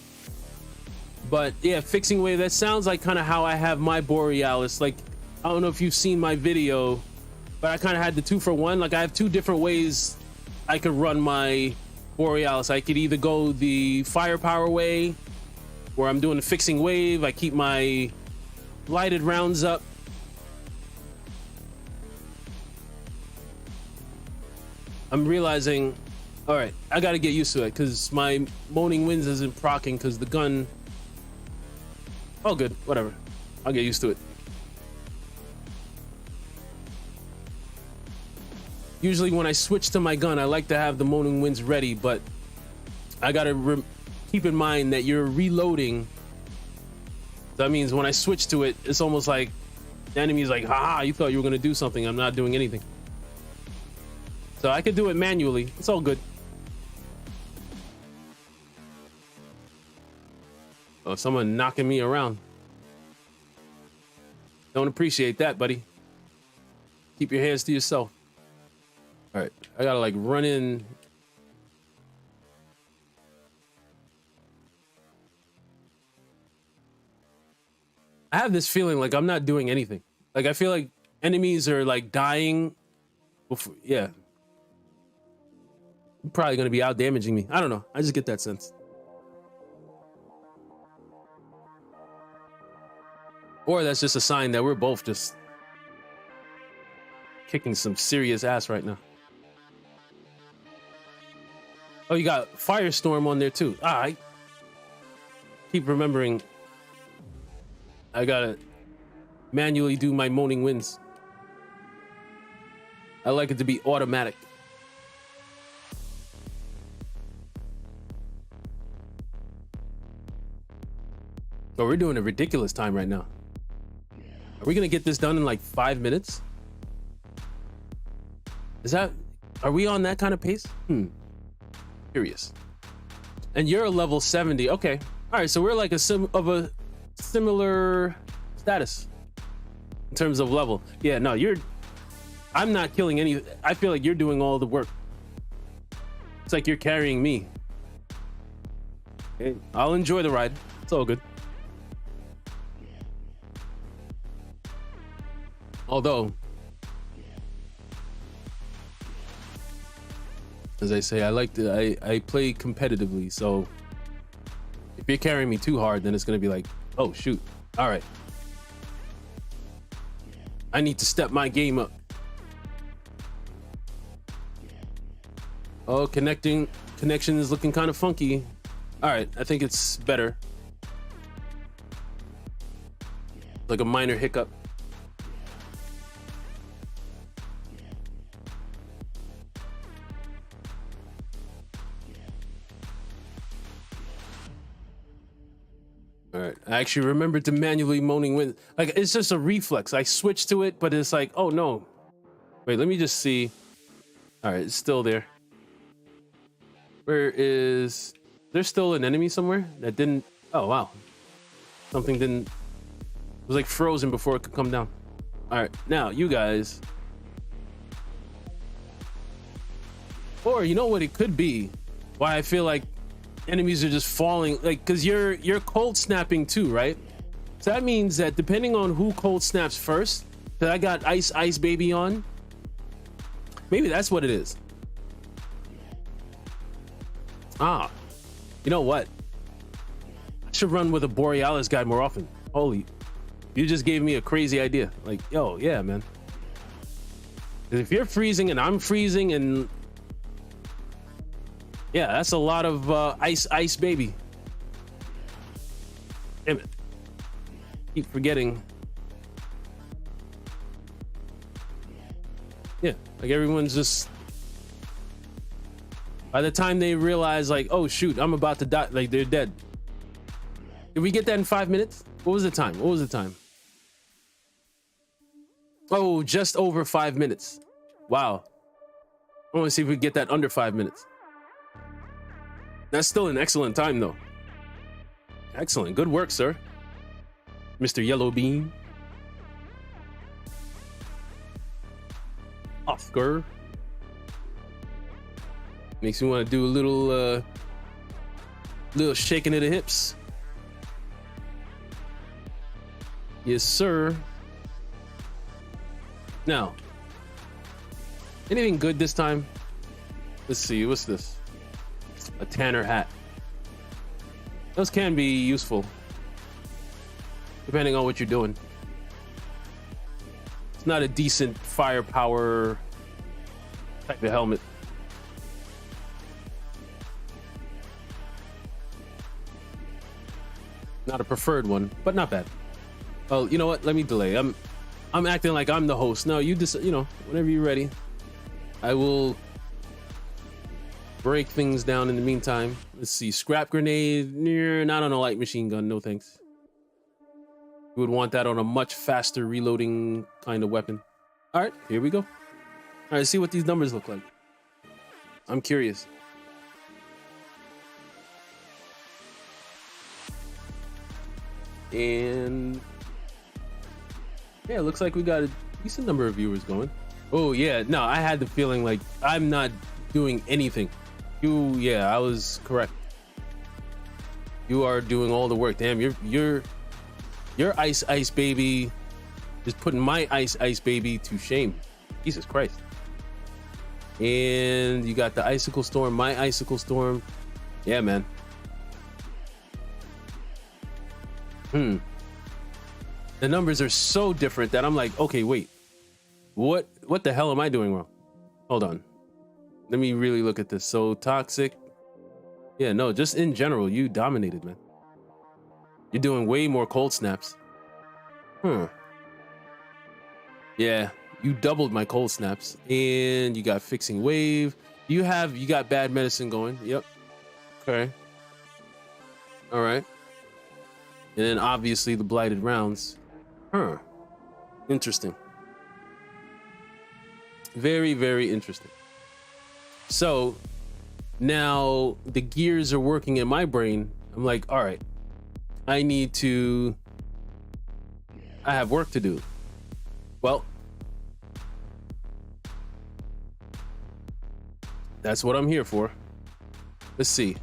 But yeah, fixing wave, that sounds like kind of how I have my Borealis. Like, I don't know if you've seen my video, but I kind of had the 2-for-1. Like, I have 2 different ways I could run my Borealis. I could either go the firepower way, where I'm doing the fixing wave. I keep my lighted rounds up. I'm realizing, all right, I got to get used to it because my moaning winds isn't proccing because the gun. Oh, good, whatever. I'll get used to it. Usually when I switch to my gun, I like to have the moaning winds ready, but I got to keep in mind that you're reloading. That means when I switch to it, it's almost like the enemy's like, haha, you thought you were going to do something. I'm not doing anything. So I could do it manually. It's all good. Oh, someone knocking me around. Don't appreciate that, buddy. Keep your hands to yourself. All right, I gotta like run in. I have this feeling like I'm not doing anything. Like I feel like enemies are like dying before, yeah. Probably gonna be out damaging me. I don't know. I just get that sense. Or that's just a sign that we're both just kicking some serious ass right now. Oh, you got Firestorm on there too. Ah, I keep remembering I gotta manually do my moaning winds. I like it to be automatic. Oh, we're doing a ridiculous time right now. Are we gonna get this done in like 5 minutes? Is that, are we on that kind of pace? Curious. And you're a level 70. Okay. All right. So we're like a similar status in terms of level. Yeah, no, I'm not killing any. I feel like you're doing all the work. It's like you're carrying me. Okay. I'll enjoy the ride. It's all good. Although, as I say, I play competitively. So if you're carrying me too hard, then it's going to be like, oh, shoot. All right. I need to step my game up. Oh, connection is looking kind of funky. All right. I think it's better. Like a minor hiccup. All right, I actually remembered to manually moaning wind. Like, it's just a reflex. I switched to it, but it's like, oh no. Wait, let me just see. All right, it's still there. Where is... There's still an enemy somewhere that didn't... Oh, wow. Something didn't... It was like frozen before it could come down. All right, now, you guys... Or, you know what it could be? Why I feel like enemies are just falling, like, because you're cold snapping too, right? So that means that depending on who cold snaps first, that I got ice baby on, maybe that's what it is. Ah, you know what, I should run with a Borealis guy more often. Holy, you just gave me a crazy idea. Like, yo, yeah, man, if you're freezing and I'm freezing, and yeah, that's a lot of ice baby. Damn it. Keep forgetting. Yeah, like everyone's just... By the time they realize, like, oh shoot, I'm about to die, like they're dead. Did we get that in 5 minutes? What was the time? What was the time? Oh, just over 5 minutes. Wow. I want to see if we get that under 5 minutes. That's still an excellent time, though. Excellent. Good work, sir. Mr. Yellow Bean. Oscar. Makes me want to do a little shaking of the hips. Yes, sir. Now, anything good this time? Let's see. What's this? A Tanner hat. Those can be useful depending on what you're doing. It's not a decent firepower type of helmet. Not a preferred one, but not bad. Well, you know what? Let me delay. I'm acting like I'm the host. No, you just, you know, whenever you're ready, I will break things down in the meantime. Let's see. Scrap grenade. Not on a light machine gun. No thanks. You would want that on a much faster reloading kind of weapon. All right, here we go. All right, see what these numbers look like. I'm curious. And Yeah, it looks like we got a decent number of viewers going. Oh yeah, no, I had the feeling like I'm not doing anything. Yeah, I was correct. You are doing all the work. Damn, your ice baby is putting my ice baby to shame. Jesus Christ. And you got the icicle storm, my icicle storm. Yeah, man. The numbers are so different that I'm like, okay, wait, what the hell am I doing wrong? Hold on, let me really look at this. So toxic, yeah, no, just in general, you dominated, man. You're doing way more cold snaps. Yeah, you doubled my cold snaps, and you got fixing wave. You got bad medicine going. Yep. Okay. All right. And then obviously the blighted rounds. Interesting. Very, very interesting. So now the gears are working in my brain. I'm like, all right, I have work to do. Well, that's what I'm here for. Let's see.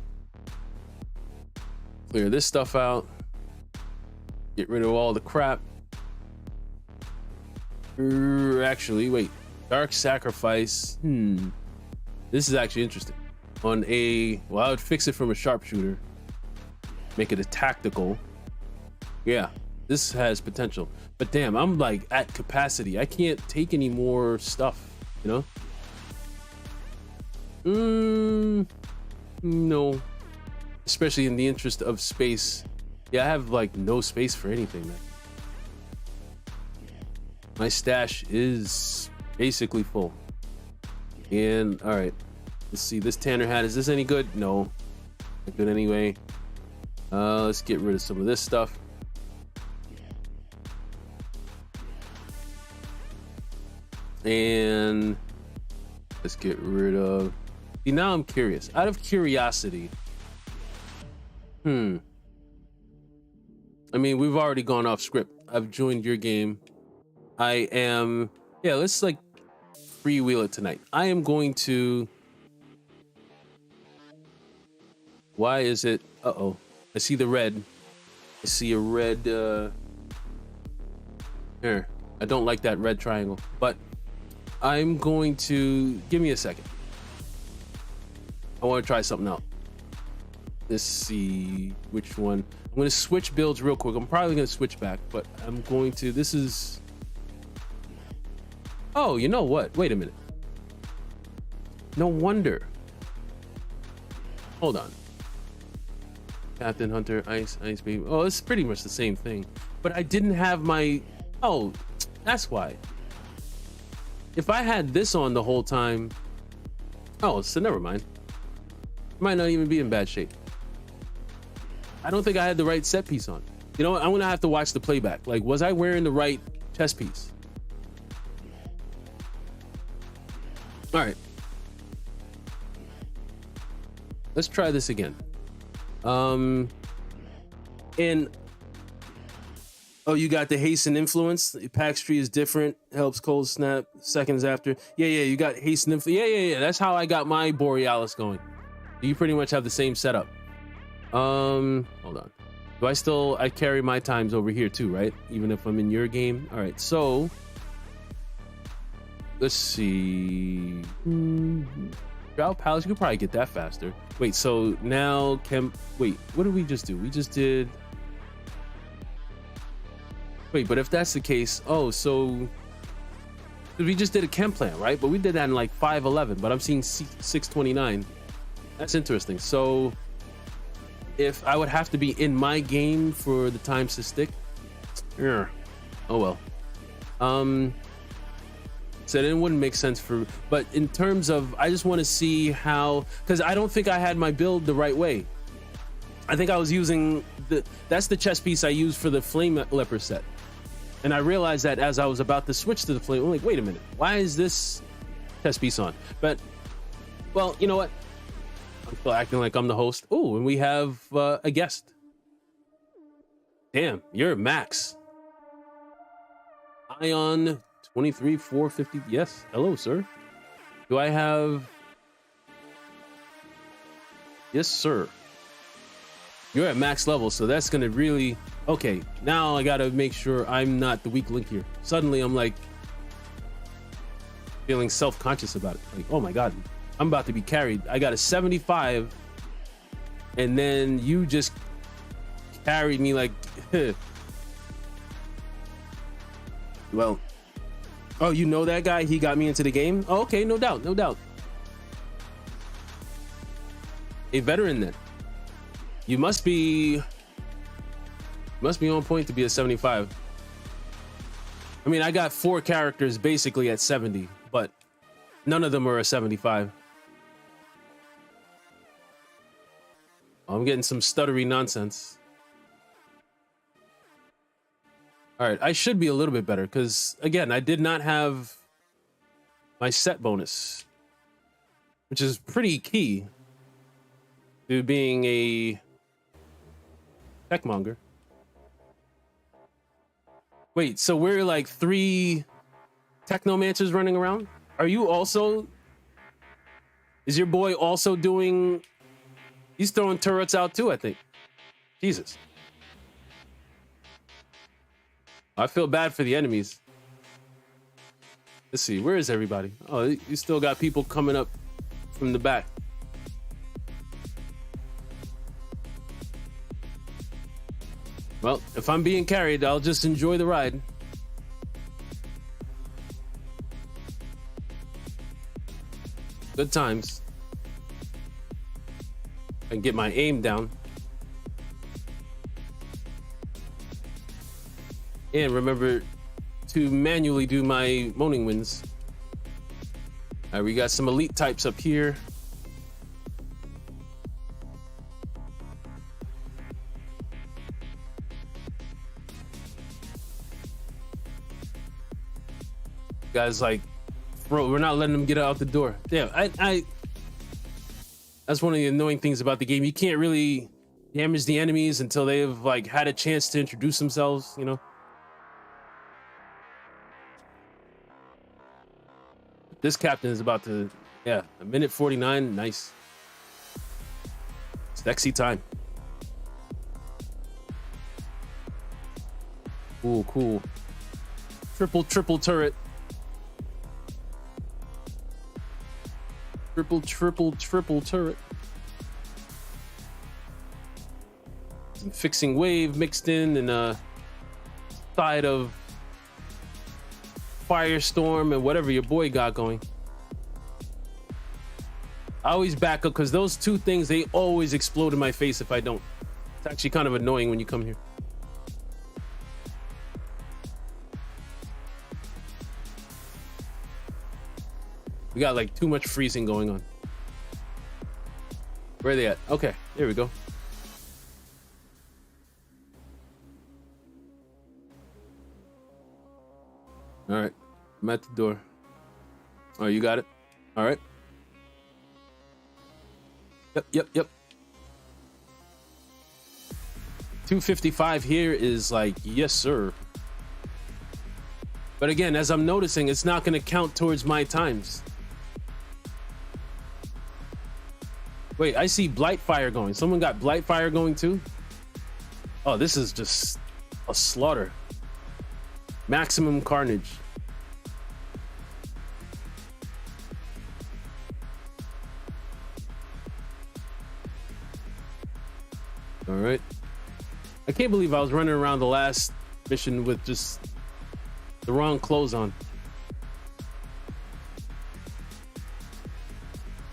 Clear this stuff out. Get rid of all the crap. Actually, wait. Dark sacrifice. This is actually interesting. Well, I would fix it from a sharpshooter. Make it a tactical. Yeah, this has potential. But damn, I'm like at capacity. I can't take any more stuff, you know? No. Especially in the interest of space. Yeah, I have like no space for anything, man. My stash is basically full. And all right, let's see. This Tanner hat, is this any good? No, not good anyway. Let's get rid of some of this stuff. And let's get rid of. See, now I'm curious. Out of curiosity. I mean, we've already gone off script. I've joined your game. Yeah, let's like freewheel it tonight. I am going to. Why is it? Uh-oh. I see the red. I see a red. Here. I don't like that red triangle, but I'm going to. Give me a second. I want to try something out. Let's see which one. I'm going to switch builds real quick. I'm probably going to switch back, but I'm going to. This is. Oh, you know what? Wait a minute. No wonder. Hold on. Captain Hunter, Ice Baby. Oh, it's pretty much the same thing. But I didn't have my... Oh, that's why. If I had this on the whole time... Oh, so never mind. Might not even be in bad shape. I don't think I had the right set piece on. You know what? I'm going to have to watch the playback. Like, was I wearing the right chest piece? All right. Let's try this again. And oh, you got the haste and influence. The pack tree is different. Helps cold snap seconds after. Yeah, you got haste and influence. Yeah. That's how I got my Borealis going. You pretty much have the same setup. Hold on. Do I carry my times over here too, right? Even if I'm in your game. All right, so let's see. Drought Palace, you could probably get that faster. Wait, so now wait, what did we just do? We just did. Wait, but if that's the case, oh, so we just did a chem plan, right? But we did that in like 511, but I'm seeing 629. That's interesting. So if I would have to be in my game for the times to stick, yeah. Oh well. So it wouldn't make sense but in terms of, I just want to see how, because I don't think I had my build the right way. I think I was using that's the chest piece I used for the Flame Leper set. And I realized that as I was about to switch to the Flame, I'm like, wait a minute, why is this chest piece on? But, well, you know what? I'm still acting like I'm the host. Oh, and we have a guest. Damn, you're Max. Ion 23450. Yes. Hello, sir. Do I have? Yes, sir. You're at max level, so that's gonna really. Okay, now I gotta make sure I'm not the weak link here. Suddenly, I'm like feeling self-conscious about it. Like, oh my god, I'm about to be carried. I got a 75, and then you just carried me like. Well, oh, you know that guy? He got me into the game? Oh, okay, no doubt, no doubt. A veteran then. You must be on point to be a 75. I mean, I got 4 characters basically at 70, but none of them are a 75. I'm getting some stuttery nonsense. All right, I should be a little bit better because, again, I did not have my set bonus, which is pretty key to being a Techmonger. Wait, so we're like 3 Technomancers running around? Are you also... Is your boy also doing... He's throwing turrets out too, I think. Jesus. I feel bad for the enemies. Let's see, where is everybody? Oh, you still got people coming up from the back. Well, if I'm being carried, I'll just enjoy the ride. Good times. I can get my aim down. And remember to manually do my moaning winds. All right, we got some elite types up here. Guys, like, bro, we're not letting them get out the door. Yeah, I that's one of the annoying things about the game. You can't really damage the enemies until they've like had a chance to introduce themselves, you know. This captain is about to, yeah, 1:49. Nice. Sexy time. Cool, cool. Triple turret. Triple turret. Some fixing wave mixed in and a side of firestorm and whatever your boy got going. I always back up because those 2 things, they always explode in my face if I don't. It's actually kind of annoying when you come here. We got like too much freezing going on. Where are they at? Okay, there we go. All right, I'm at the door. Oh, you got it? All right. Yep. 255 here is like, yes, sir. But again, as I'm noticing, it's not going to count towards my times. Wait, I see Blight Fire going. Someone got Blight Fire going too? Oh, this is just a slaughter. Maximum carnage. All right. I can't believe I was running around the last mission with just the wrong clothes on.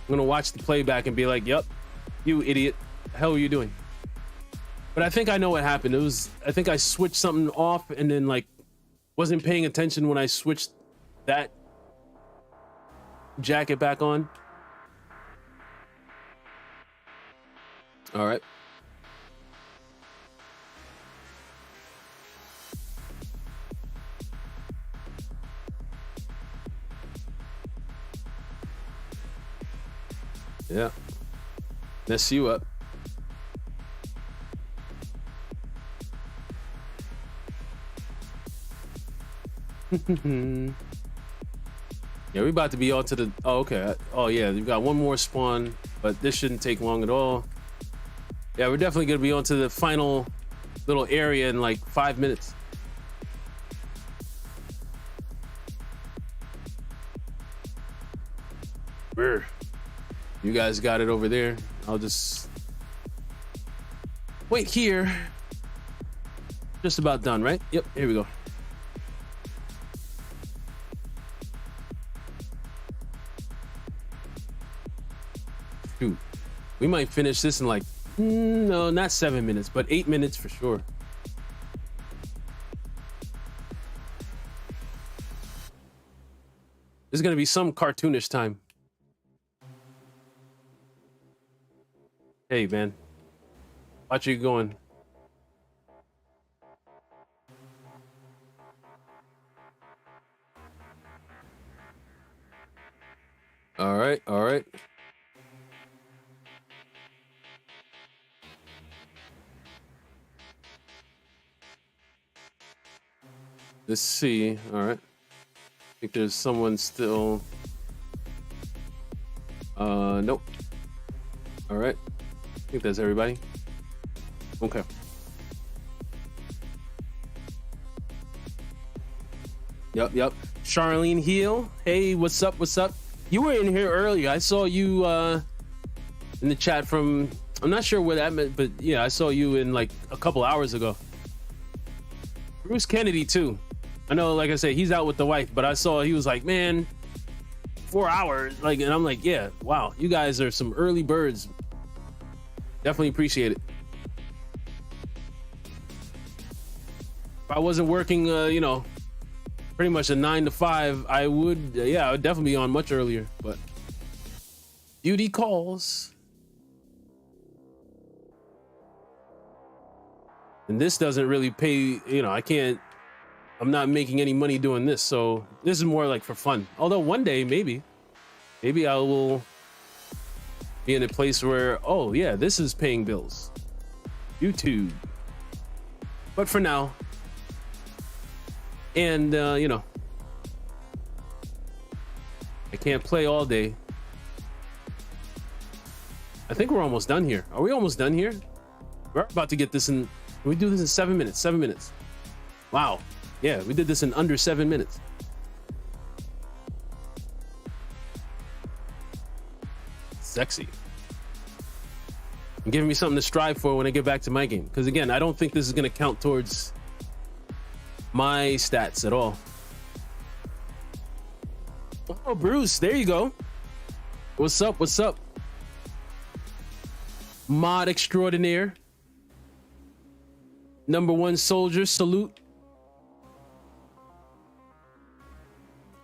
I'm gonna watch the playback and be like, yep, you idiot. The hell are you doing? But I think I know what happened. I think I switched something off and then like wasn't paying attention when I switched that jacket back on. All right. Yeah. Mess you up. Yeah, we're about to be on to the... Oh, okay. Oh, yeah, we've got one more spawn, but this shouldn't take long at all. Yeah, we're definitely going to be on to the final little area in like 5 minutes. You guys got it over there. I'll just wait here. Just about done, right? Yep, here we go. Shoot, we might finish this in like, no, not 7 minutes, but 8 minutes for sure. There's gonna be some cartoonish time. Hey, man. Watch you going. All right, all right. Let's see. All right. I think there's someone still. Nope. All right. I think that's everybody. Okay. Yep. Charlene Heel. Hey, what's up? What's up? You were in here earlier. I saw you in the chat from, I'm not sure what that meant, but yeah, I saw you in like a couple hours ago. Bruce Kennedy too. I know, like I said, he's out with the wife, but I saw he was like, man, 4 hours. Like, and I'm like, yeah, wow, you guys are some early birds. Definitely appreciate it. If I wasn't working, you know, pretty much a 9 to 5, I would, yeah, I would definitely be on much earlier, but duty calls. And this doesn't really pay, you know, I'm not making any money doing this, so this is more like for fun. Although one day, maybe I will be in a place where, oh yeah, this is paying bills. YouTube. But for now, and you know, I can't play all day. I think we're almost done here. Are we almost done here? We're about to get this in. We do this in 7 minutes. 7 minutes. Wow. Yeah, we did this in under 7 minutes. Sexy. And giving me something to strive for when I get back to my game. Because again, I don't think this is going to count towards my stats at all. Oh, Bruce, there you go. What's up? What's up? Mod extraordinaire. #1 soldier, salute.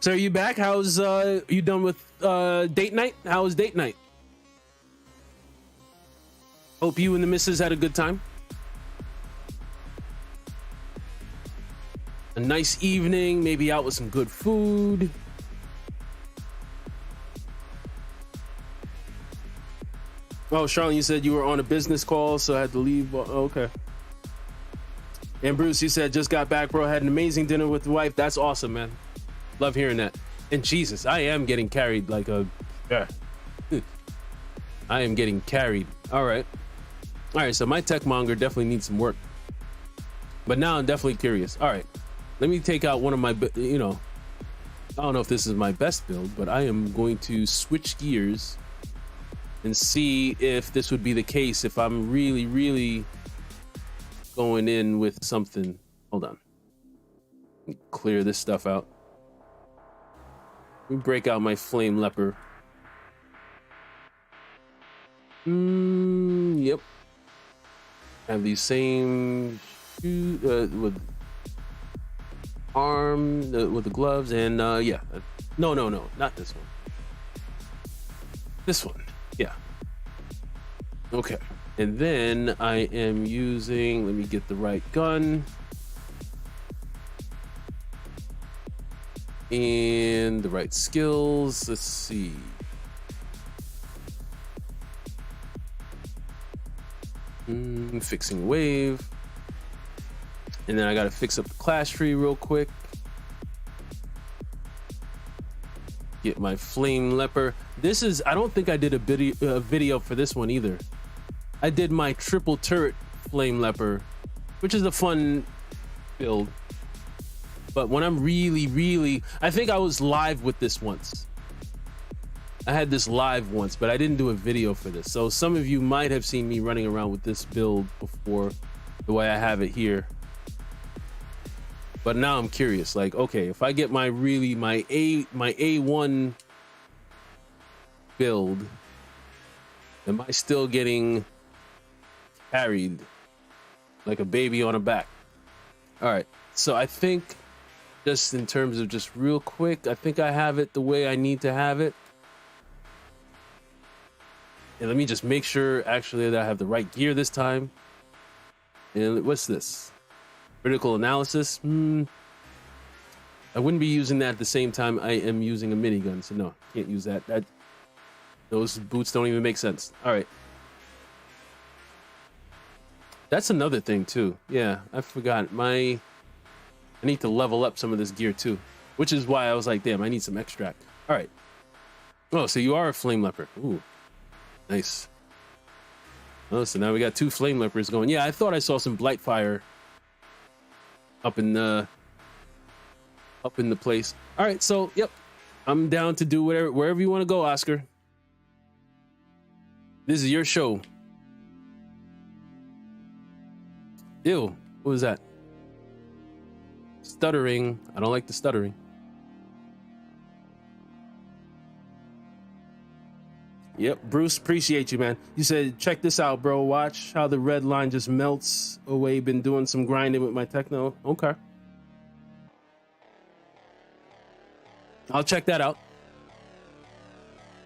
So are you back? How's you done with date night? How was date night? Hope you and the missus had a good time. A nice evening, maybe out with some good food. Oh, Charlene, you said you were on a business call, so I had to leave. Okay. And Bruce, you said just got back, bro. Had an amazing dinner with the wife. That's awesome, man. Love hearing that. And Jesus, I am getting carried like a... Yeah. I am getting carried. All right. All right, so my Techmonger definitely needs some work. But now I'm definitely curious. All right. Let me take out one of my, you know... I don't know if this is my best build, but I am going to switch gears and see if this would be the case if I'm really, really going in with something. Hold on. Clear this stuff out. Let me break out my Flame Leper. Yep. Have these same with arm with the gloves and yeah. No, not this one. This one. Yeah. Okay. And then I am using, let me get the right gun. And the right skills. Let's see. Fixing wave. And then I got to fix up the class tree real quick. Get my Flame Leper. This is, I don't think I did a video for this one either. I did my triple turret Flame Leper, which is a fun build. But when I'm really, I think I was live with this once. I had this live once, but I didn't do a video for this. So some of you might have seen me running around with this build before, the way I have it here. But now I'm curious, like, okay, if I get my A1 build, am I still getting carried like a baby on a back? All right, so I think just in terms of just real quick, I think I have it the way I need to have it. And let me just make sure actually that I have the right gear this time. And what's this? Critical analysis. I wouldn't be using that at the same time I am using a minigun, so no, can't use that. Those boots don't even make sense. All right. That's another thing too. Yeah, I forgot. I need to level up some of this gear too, which is why I was like, damn, I need some extract. All right. Oh, so you are a Flame Leper. Ooh, nice. Oh, so now we got 2 Flame Lepers going. Yeah, I thought I saw some Blightfire up in the place. All right, so yep, I'm down to do wherever you want to go, Oscar. This is your show. Ew, what was that? Stuttering. I don't like the stuttering. Yep, Bruce, appreciate you, man. You said, check this out, bro. Watch how the red line just melts away. Been doing some grinding with my techno. Okay. I'll check that out.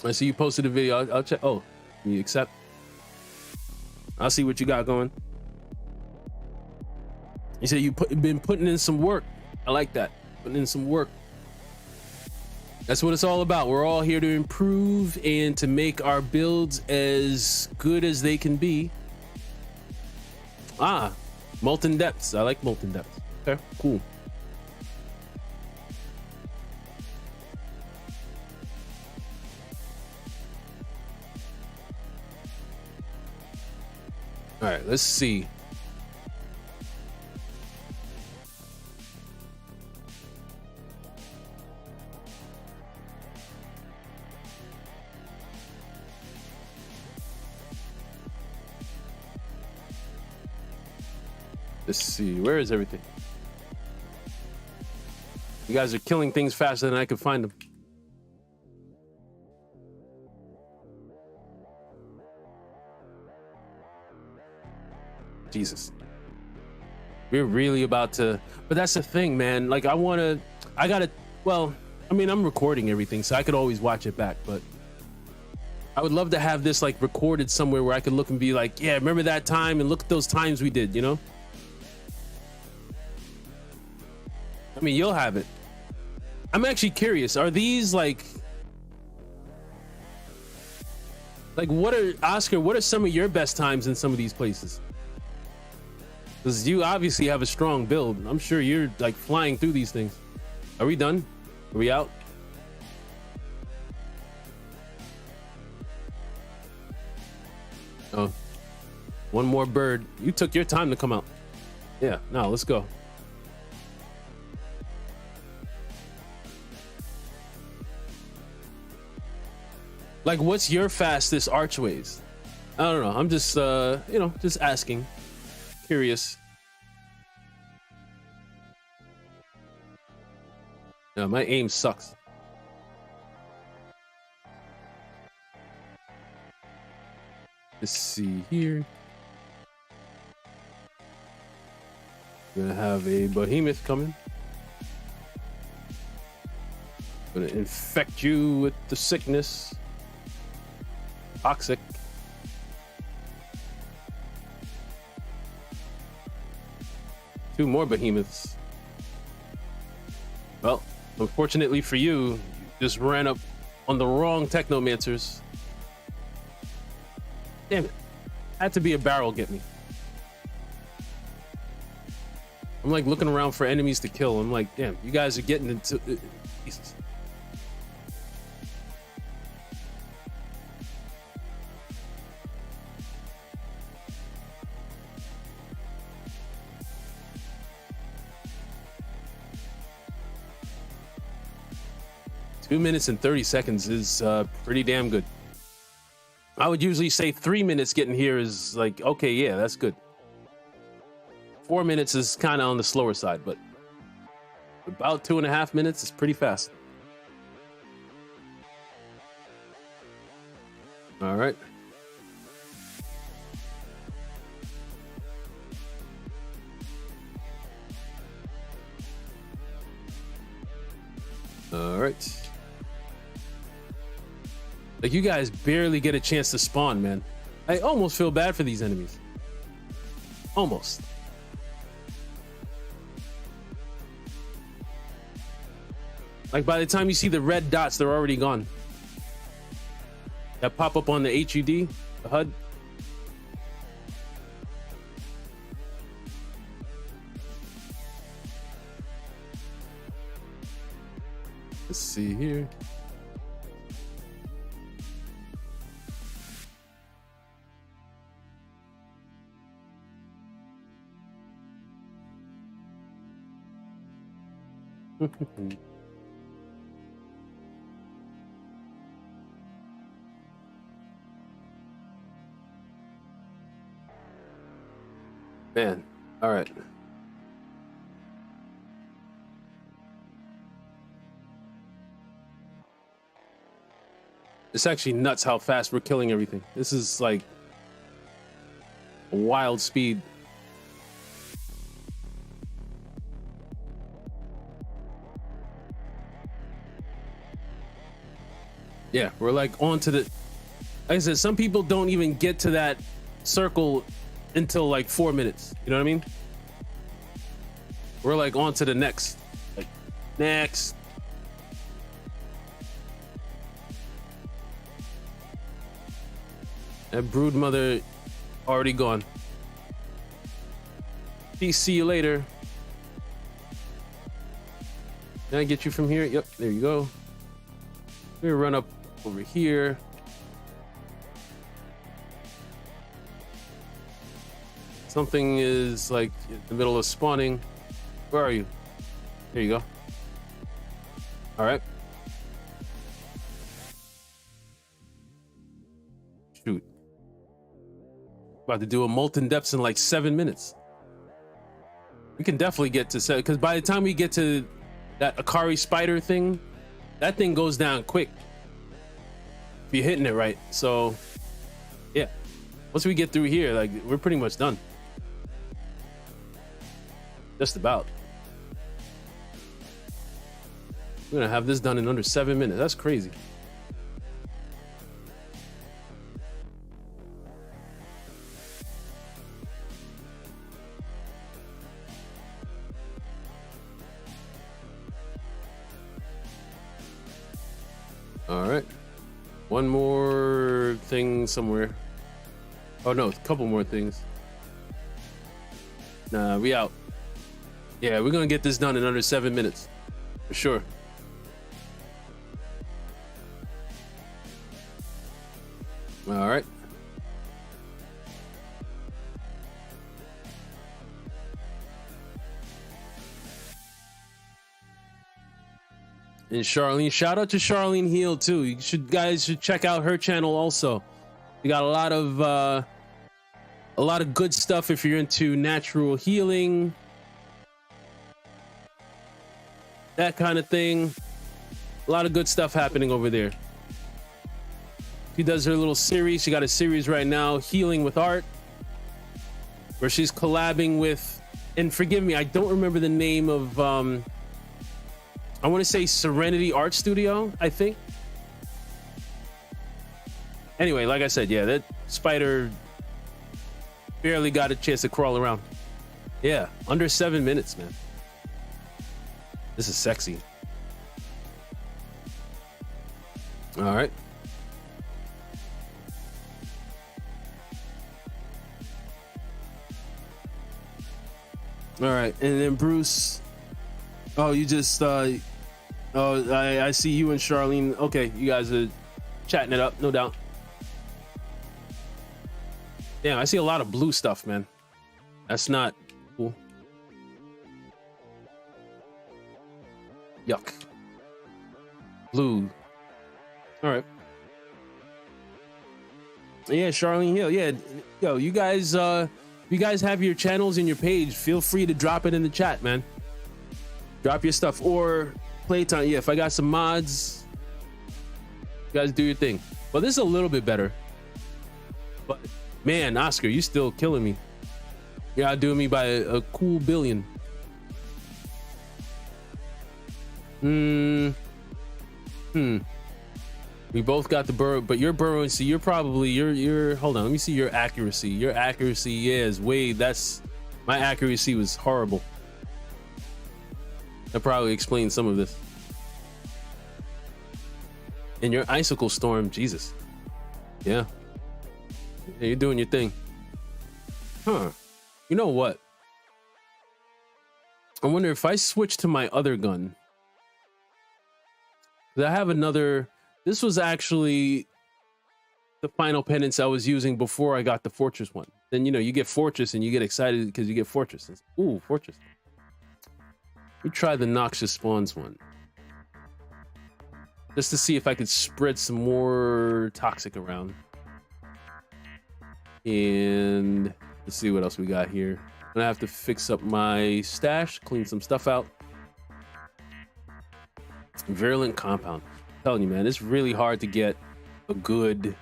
I see you posted a video. I'll check. Oh, you accept? I'll see what you got going. You said you've been putting in some work. I like that. Putting in some work. That's what it's all about. We're all here to improve and to make our builds as good as they can be. Ah, Molten Depths. I like Molten Depths. Okay, cool. All right, let's see. Let's see, where is everything? You guys are killing things faster than I can find them. Jesus. We're really about to, but that's the thing, man. Like I gotta, well, I mean, I'm recording everything, so I could always watch it back, but I would love to have this like recorded somewhere where I could look and be like, yeah, remember that time and look at those times we did, you know? I mean, you'll have it. I'm actually curious. Are these like what are, Oscar, what are some of your best times in some of these places? Because you obviously have a strong build. I'm sure you're like flying through these things. Are we done? Are we out? Oh, one more bird. You took your time to come out. Yeah, no, let's go. Like, what's your fastest archways? I don't know. I'm just, you know, just asking. Curious. No, my aim sucks. Let's see here. Gonna have a behemoth coming. Gonna infect you with the sickness. Toxic. Two more behemoths. Well, unfortunately for you, you just ran up on the wrong Technomancers. Damn it. Had to be a barrel get me. I'm like looking around for enemies to kill. I'm like, damn, you guys are getting into... Jesus. 2 minutes and 30 seconds is pretty damn good. I would usually say 3 minutes getting here is like, okay, yeah, that's good. 4 minutes is kind of on the slower side, but about 2.5 minutes is pretty fast. All right. All right. Like, you guys barely get a chance to spawn, man. I almost feel bad for these enemies. Almost. Like, by the time you see the red dots, they're already gone. That pop up on the HUD, the HUD. Let's see here. Man, all right. It's actually nuts how fast we're killing everything. This is like a wild speed. Yeah, we're like onto the, like I said, some people don't even get to that circle until like 4 minutes. You know what I mean? We're like on to the next. Like, next. That brood mother already gone. Peace, see you later. Can I get you from here? Yep, there you go. Let me run up over here. Something is like in the middle of spawning. Where are you? There you go. All right. Shoot. About to do a molten depths in like 7 minutes. We can definitely get to 7, because by the time we get to that Akari spider thing, that thing goes down quick if you're hitting it right. So yeah, once we get through here, like, we're pretty much done. Just about. We're gonna have this done in under 7 minutes. That's crazy. All right, one more thing somewhere. Oh no, a couple more things. Nah, we out. Yeah, we're gonna get this done in under 7 minutes for sure. All right. And Charlene, shout out to Charlene Heal too. You guys should check out her channel also. You got a lot of good stuff if you're into natural healing, that kind of thing. A lot of good stuff happening over there. She does her little series. She got a series right now, Healing with Art, where she's collabing with, and forgive me, I don't remember the name of, I want to say Serenity Art Studio, I think. Anyway, like I said, yeah, that spider barely got a chance to crawl around. Yeah, under 7 minutes, man. This is sexy. All right. All right, and then Bruce. Oh, you just oh, I see you and Charlene. Okay, you guys are chatting it up, no doubt. Damn, I see a lot of blue stuff, man. That's not cool. Yuck. Blue. All right. Yeah, Charlene Hill. Yeah, yo, you guys, if you guys have your channels in your page, feel free to drop it in the chat, man. Drop your stuff or playtime. Yeah, if I got some mods, you guys do your thing. Well, this is a little bit better, but man, Oscar, you still killing me. You're outdoing me by a cool billion. We both got the burrow, but your burrowing, see, you're probably your hold on, let me see your accuracy. Your accuracy is way, that's, my accuracy was horrible. That probably explains some of this. And your icicle storm, Jesus. Yeah, you're doing your thing. Huh. You know what? I wonder if I switch to my other gun. I have another. This was actually the final penance I was using before I got the fortress one. Then, you know, you get fortress and you get excited because you get fortress. Ooh, fortress. We try the noxious spawns one. Just to see if I could spread some more toxic around. And let's see what else we got here. I'm gonna have to fix up my stash, clean some stuff out. Virulent compound. I'm telling you, man, it's really hard to get a good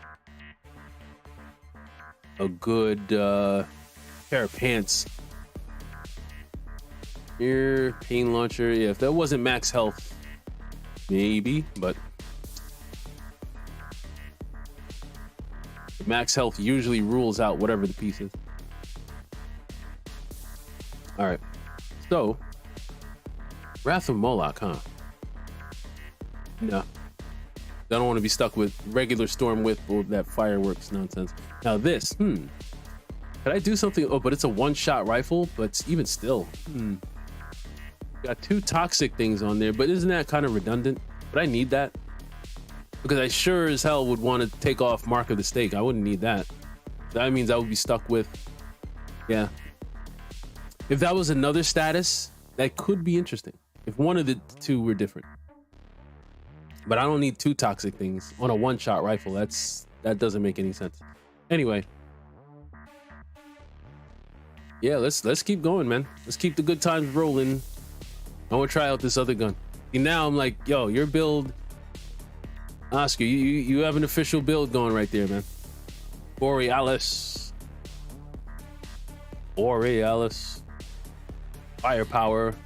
pair of pants. Here, pain launcher. Yeah, if that wasn't max health, maybe, but the max health usually rules out whatever the piece is. All right, so Wrath of Moloch, huh? No, I don't want to be stuck with regular storm whip or that fireworks nonsense. Now this, could I do something? Oh, but it's a one-shot rifle, but even still, got two toxic things on there, but isn't that kind of redundant? But I need that because I sure as hell would want to take off Mark of the Stake. I wouldn't need that. That means I would be stuck with, yeah. If that was another status, that could be interesting. If one of the two were different. But I don't need two toxic things on a one-shot rifle. That doesn't make any sense. Anyway. Yeah, let's keep going, man. Let's keep the good times rolling. I want to try out this other gun. And now I'm like, yo, your build, Oscar, you have an official build going right there, man. Borealis. Firepower.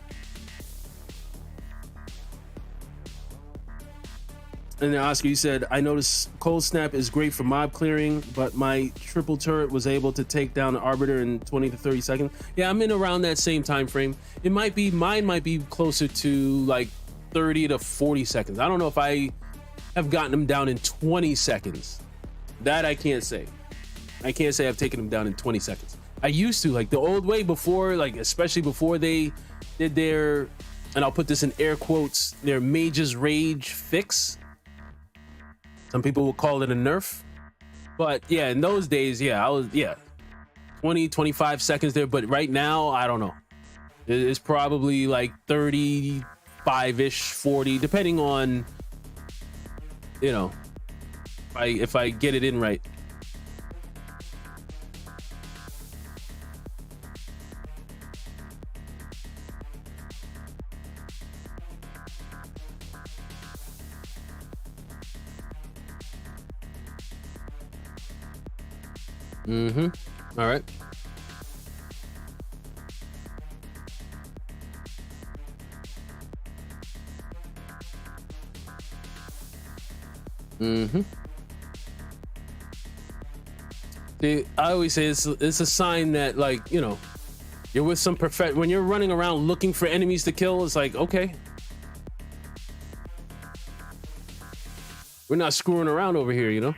And then Oscar, you said, I noticed Cold Snap is great for mob clearing, but my triple turret was able to take down the Arbiter in 20 to 30 seconds. Yeah, I'm in around that same time frame. It might be, mine might be closer to like 30 to 40 seconds. I don't know if I have gotten them down in 20 seconds. That I can't say. I can't say I've taken them down in 20 seconds. I used to, like the old way before, like especially before they did their, and I'll put this in air quotes, their Mage's Rage fix. Some people will call it a nerf, but yeah, in those days, yeah, I was, 20, 25 seconds there. But right now, I don't know. It's probably like 35-ish, 40, depending on, you know, if I get it in right. All right. See, I always say it's a sign that, like, you know, you're with some when you're running around looking for enemies to kill, it's like, okay, we're not screwing around over here, you know?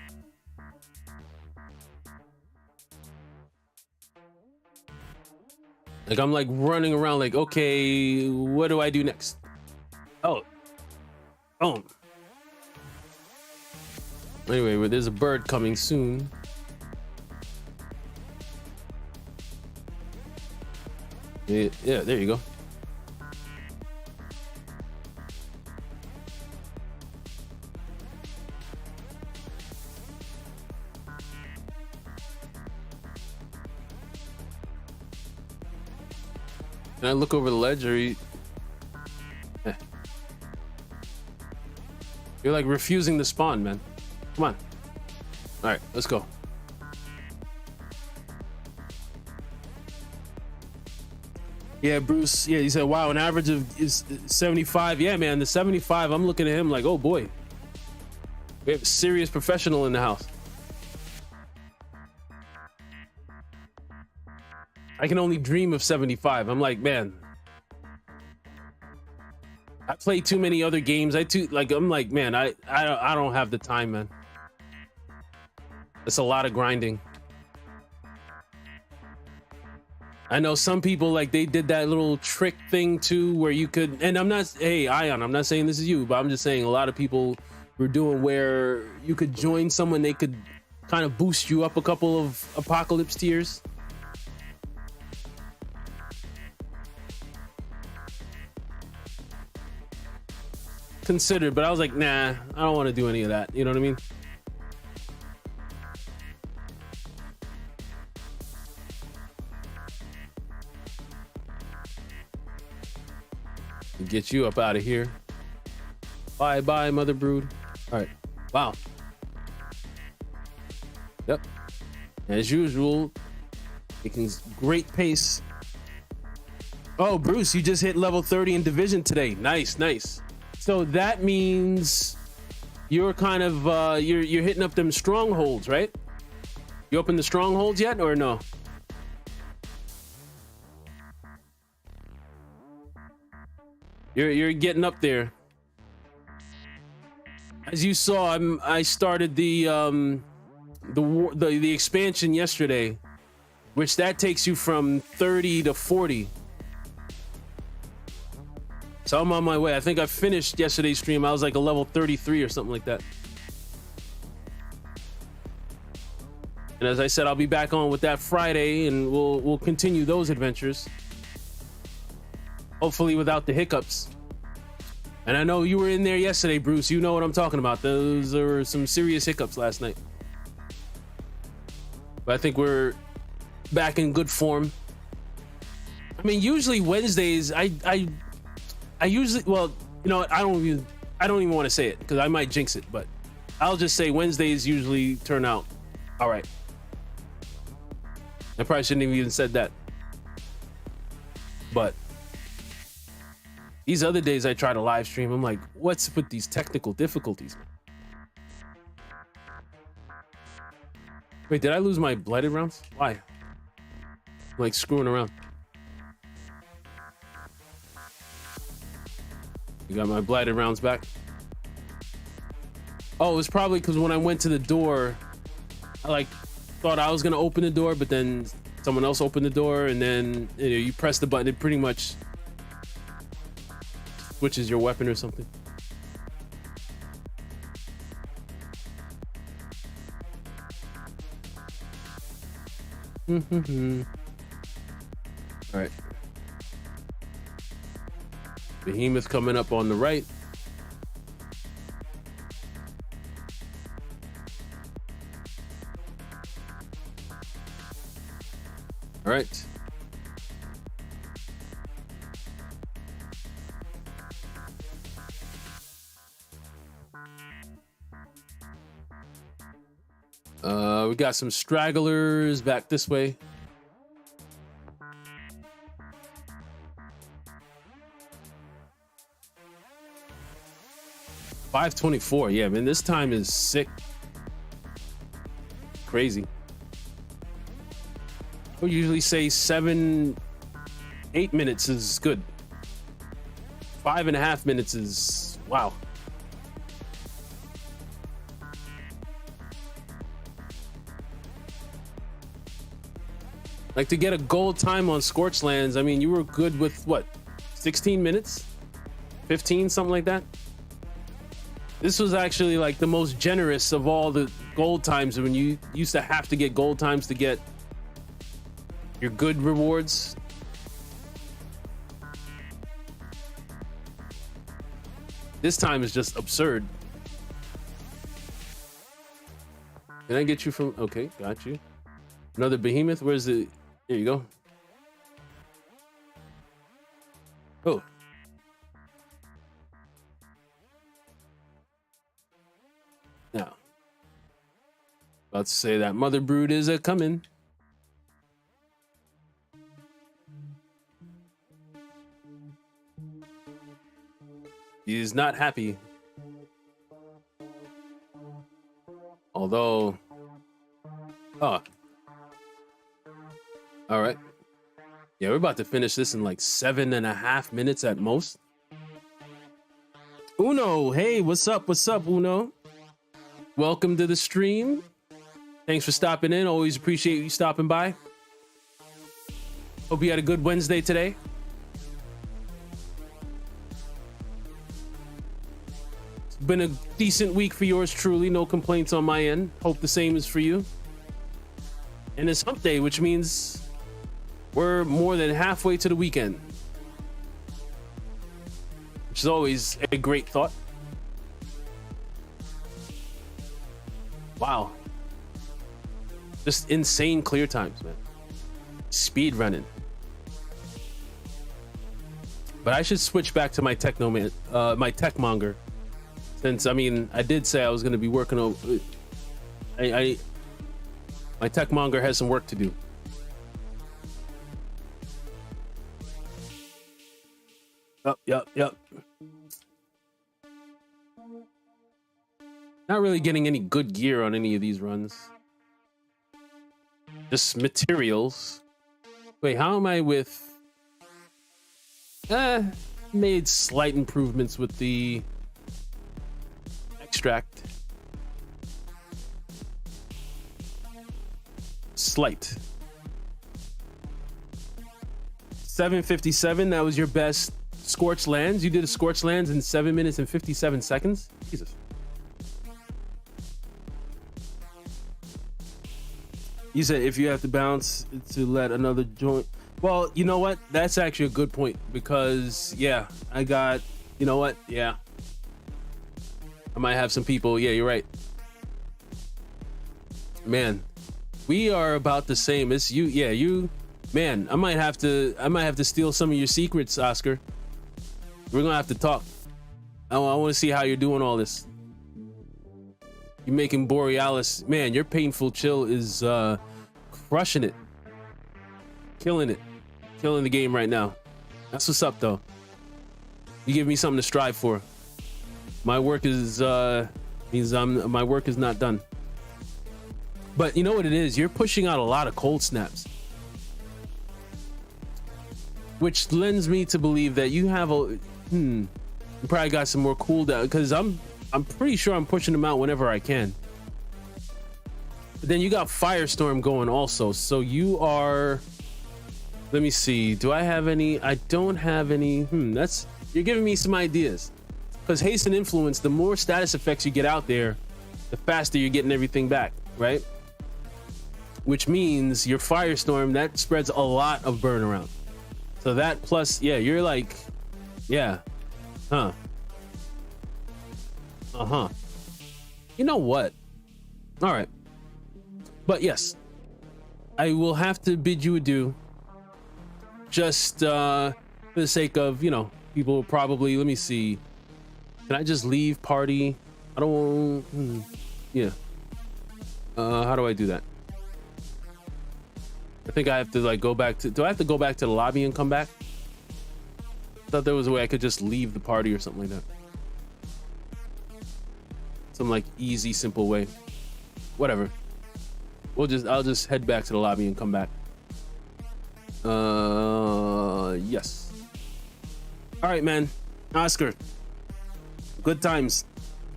Like, I'm like running around like, okay, what do I do next? Oh. Anyway, well, there's a bird coming soon. Yeah, there you go. Can I look over the ledge or you? Eh. You're like refusing to spawn, man. Come on. All right, let's go. Yeah, Bruce. Yeah, he said, wow, an average of is 75. Yeah, man, the 75, I'm looking at him like, oh boy. We have a serious professional in the house. I can only dream of 75. I'm like, man, I play too many other games. I'm like, man, I don't have the time, man. It's a lot of grinding. I know some people, like, they did that little trick thing too, where you could, and I'm not, hey, Ion, I'm not saying this is you, but I'm just saying a lot of people were doing where you could join someone, they could kind of boost you up a couple of apocalypse tiers. Considered, but I was like, nah, I don't want to do any of that. You know what I mean? Get you up out of here. Bye bye, mother brood. All right. Wow. Yep. As usual, making great pace. Oh, Bruce, you just hit level 30 in division today. Nice, nice. So that means you're kind of you're hitting up them strongholds, right? You open the strongholds yet or no? You're getting up there. As you saw, I started the expansion yesterday, which that takes you from 30 to 40. So I'm on my way. I think I finished yesterday's stream. I was like a level 33 or something like that. And as I said, I'll be back on with that Friday, and we'll continue those adventures. Hopefully without the hiccups. And I know you were in there yesterday, Bruce. You know what I'm talking about. Those were some serious hiccups last night. But I think we're back in good form. I mean, usually Wednesdays, I usually, well, you know what, I don't even want to say it because I might jinx it, but I'll just say Wednesdays usually turn out all right. I probably shouldn't have even said that, but these other days I try to live stream, I'm like, what's with these technical difficulties? Wait, did I lose my blighted rounds? Why? I'm like screwing around. You got my blighted rounds back. Oh, it was probably because when I went to the door, I like thought I was gonna open the door, but then someone else opened the door, and then you press the button, it pretty much switches your weapon or something. All right. Behemoth coming up on the right. All right. We got some stragglers back this way. $5:24. Yeah, man, this time is sick. Crazy. We usually say 7-8 minutes is good. 5.5 minutes is wow. Like to get a gold time on Scorched Lands, I mean, you were good with what, 16 minutes? 15, something like that? This was actually like the most generous of all the gold times when you used to have to get gold times to get your good rewards. This time is just absurd. Can I get you from, okay, got you. Another behemoth, where's the, here you go. Now, about to say that mother brood is a coming. He is not happy. Although, oh, all right. Yeah, we're about to finish this in like 7.5 minutes at most. Uno, hey, what's up? What's up, Uno? Welcome to the stream. Thanks for stopping in. Always appreciate you stopping by. Hope you had a good Wednesday today. It's been a decent week for yours truly. No complaints on my end. Hope the same is for you. And it's hump day, which means we're more than halfway to the weekend, which is always a great thought. Wow. Just insane clear times, man. Speed running. But I should switch back to my my Techmonger, since I mean I did say I was going to be working on. My Techmonger has some work to do. Yep. Not really getting any good gear on any of these runs. Just materials. Wait, how am I with... made slight improvements with the extract. Slight. 7:57, that was your best Scorched Lands. You did a Scorched Lands in 7 minutes and 57 seconds. Jesus. You said if you have to bounce to let another joint. Well, you know what? That's actually a good point, because yeah, I got, you know what? Yeah. I might have some people. Yeah, you're right. Man, we are about the same. It's you. Yeah, you, man, I might have to steal some of your secrets, Oscar. We're gonna have to talk. I want to see how you're doing all this. You're making Borealis, man, your painful chill is crushing it. Killing it. Killing the game right now. That's what's up though. You give me something to strive for. My work is means my work is not done. But you know what it is? You're pushing out a lot of cold snaps, which lends me to believe that you have a you probably got some more cooldown, because I'm pretty sure I'm pushing them out whenever I can. But then you got Firestorm going also, so you are, let me see, do I have any? I don't have any. That's, you're giving me some ideas, because Haste and Influence, the more status effects you get out there, the faster you're getting everything back, right? Which means your Firestorm, that spreads a lot of burn around. So that plus, yeah, you're like, yeah, huh. You know what? All right. But yes, I will have to bid you adieu. Just for the sake of, you know, people will probably, let me see. Can I just leave party? I don't, yeah. How do I do that? I think I have to like go back to, do I have to go back to the lobby and come back? I thought there was a way I could just leave the party or something like that. Some like easy, simple way. Whatever. I'll just head back to the lobby and come back. Yes. All right, man. Oscar. Good times.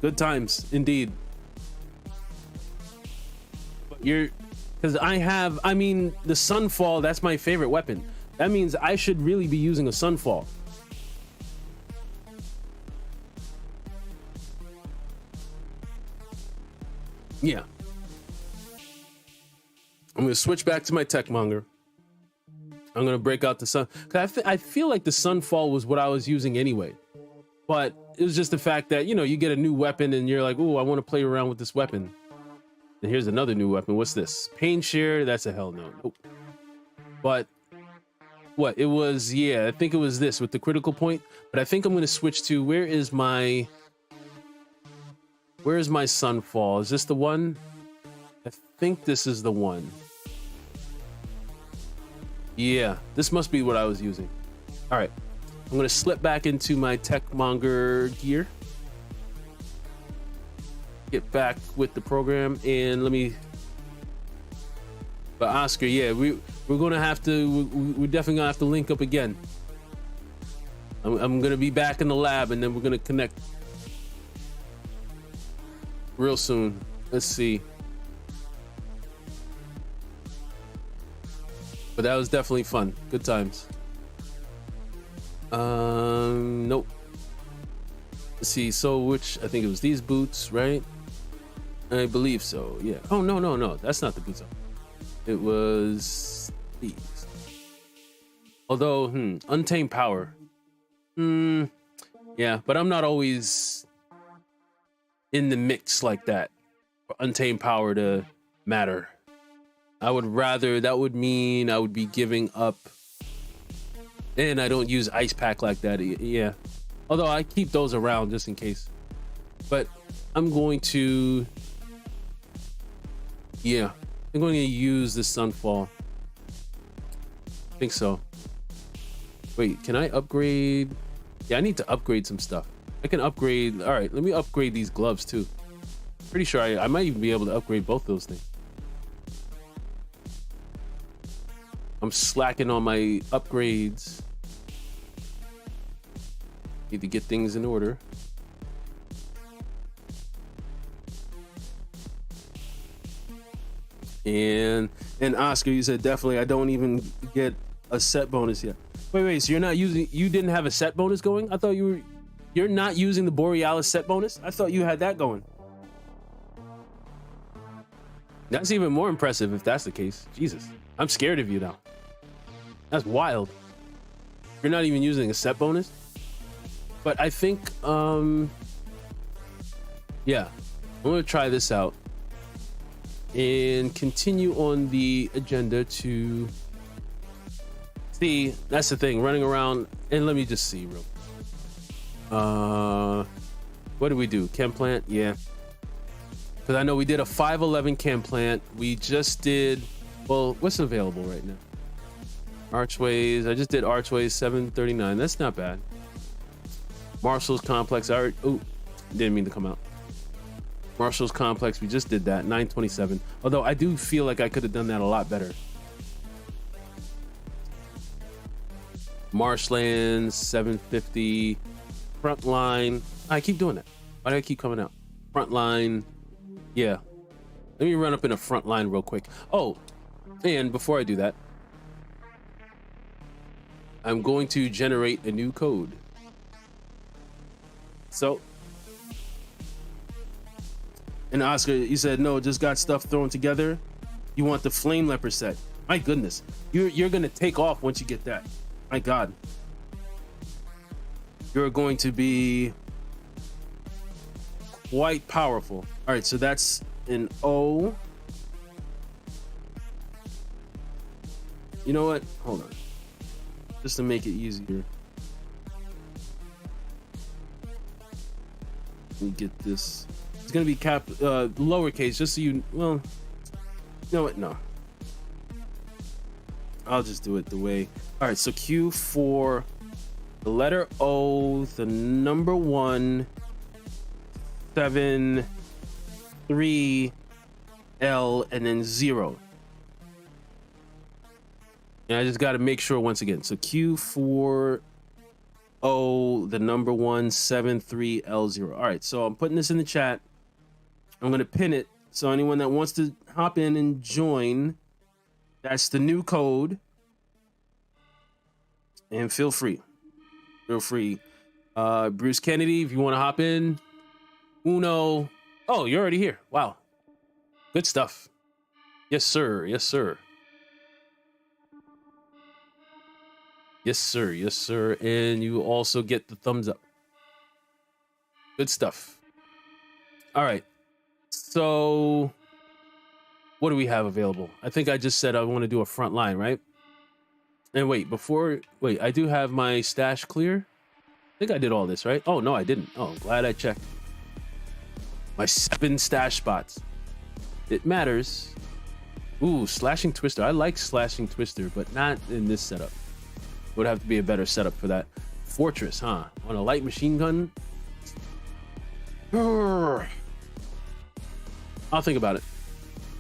Good times, indeed. But you're, because I mean, the Sunfall, that's my favorite weapon. That means I should really be using a Sunfall. Yeah. I'm gonna switch back to my Techmonger. I'm gonna break out the Sun, because I feel like the Sunfall was what I was using anyway. But it was just the fact that, you know, you get a new weapon and you're like, oh, I want to play around with this weapon. And here's another new weapon. What's this? Pain Share? That's a hell no. Nope. But what it was, yeah, I think it was this with the critical point. But I think I'm gonna switch to, where is my Where's my sunfall? Is this the one? I think this is the one. Yeah, this must be what I was using. All right, I'm gonna slip back into my Techmonger gear. Get back with the program and let me. But Oscar, yeah, we're gonna have to. We're definitely gonna have to link up again. I'm gonna be back in the lab and then we're gonna connect real soon. Let's see. But that was definitely fun. Good times. Nope. Let's see. So which I think it was these boots, right? I believe so. Yeah. Oh no. That's not the boots. It was these. Although, Untamed Power. Yeah, but I'm not always in the mix like that for Untamed Power to matter. I would rather, that would mean I would be giving up, and I don't use Ice Pack like that. Yeah, although I keep those around just in case. But I'm going to, yeah, I'm going to use the Sunfall. I think so. Wait, can I upgrade? Yeah, I need to upgrade some stuff. I can upgrade. All right, let me upgrade these gloves too. Pretty sure I might even be able to upgrade both those things. I'm slacking on my upgrades. Need to get things in order. And Oscar, you said definitely I don't even get a set bonus yet. Wait, so you're not using, you didn't have a set bonus going? I thought you're not using the Borealis set bonus? I thought you had that going. That's even more impressive if that's the case. Jesus, I'm scared of you now. That's wild. You're not even using a set bonus? But I think, yeah, I'm gonna try this out and continue on the agenda to see. That's the thing, running around. And let me just see real what did we do? Chem plant? Yeah, because I know we did a 511 chem plant. We just did, well, what's available right now? Archways. I just did Archways 739. That's not bad. Marshall's Complex. I already, oh, didn't mean to come out. Marshall's Complex. We just did that 927. Although I do feel like I could have done that a lot better. Marshlands 750. Frontline. I keep doing that. Why do I keep coming out? Frontline. Yeah. Let me run up in a frontline real quick. Oh, and before I do that, I'm going to generate a new code. So, and Oscar, you said no, just got stuff thrown together. You want the Flame Leper set? My goodness, you're gonna take off once you get that. My God, you're going to be quite powerful. All right, so that's an O. You know what? Hold on. Just to make it easier. Let me get this. It's gonna be lowercase, just so you, well, you know what? No. I'll just do it the way. All right, so Q for the letter O, the number 1, 7, 3, L, and then 0. And I just got to make sure once again. So Q for O, the number 1, 7, 3, L, 0. All right, so I'm putting this in the chat. I'm going to pin it. So anyone that wants to hop in and join, that's the new code. And feel free. Feel free. Bruce Kennedy, if you want to hop in. Uno. Oh, you're already here. Wow. Good stuff. Yes, sir. Yes, sir. Yes, sir. Yes, sir. And you also get the thumbs up. Good stuff. All right. So what do we have available? I think I just said I want to do a front line, right? And wait, I do have my stash clear. I think I did all this, right? Oh, no, I didn't. Oh, I'm glad I checked. My 7 stash spots. It matters. Ooh, slashing twister. I like slashing twister, but not in this setup. Would have to be a better setup for that. Fortress, huh? On a light machine gun. I'll think about it.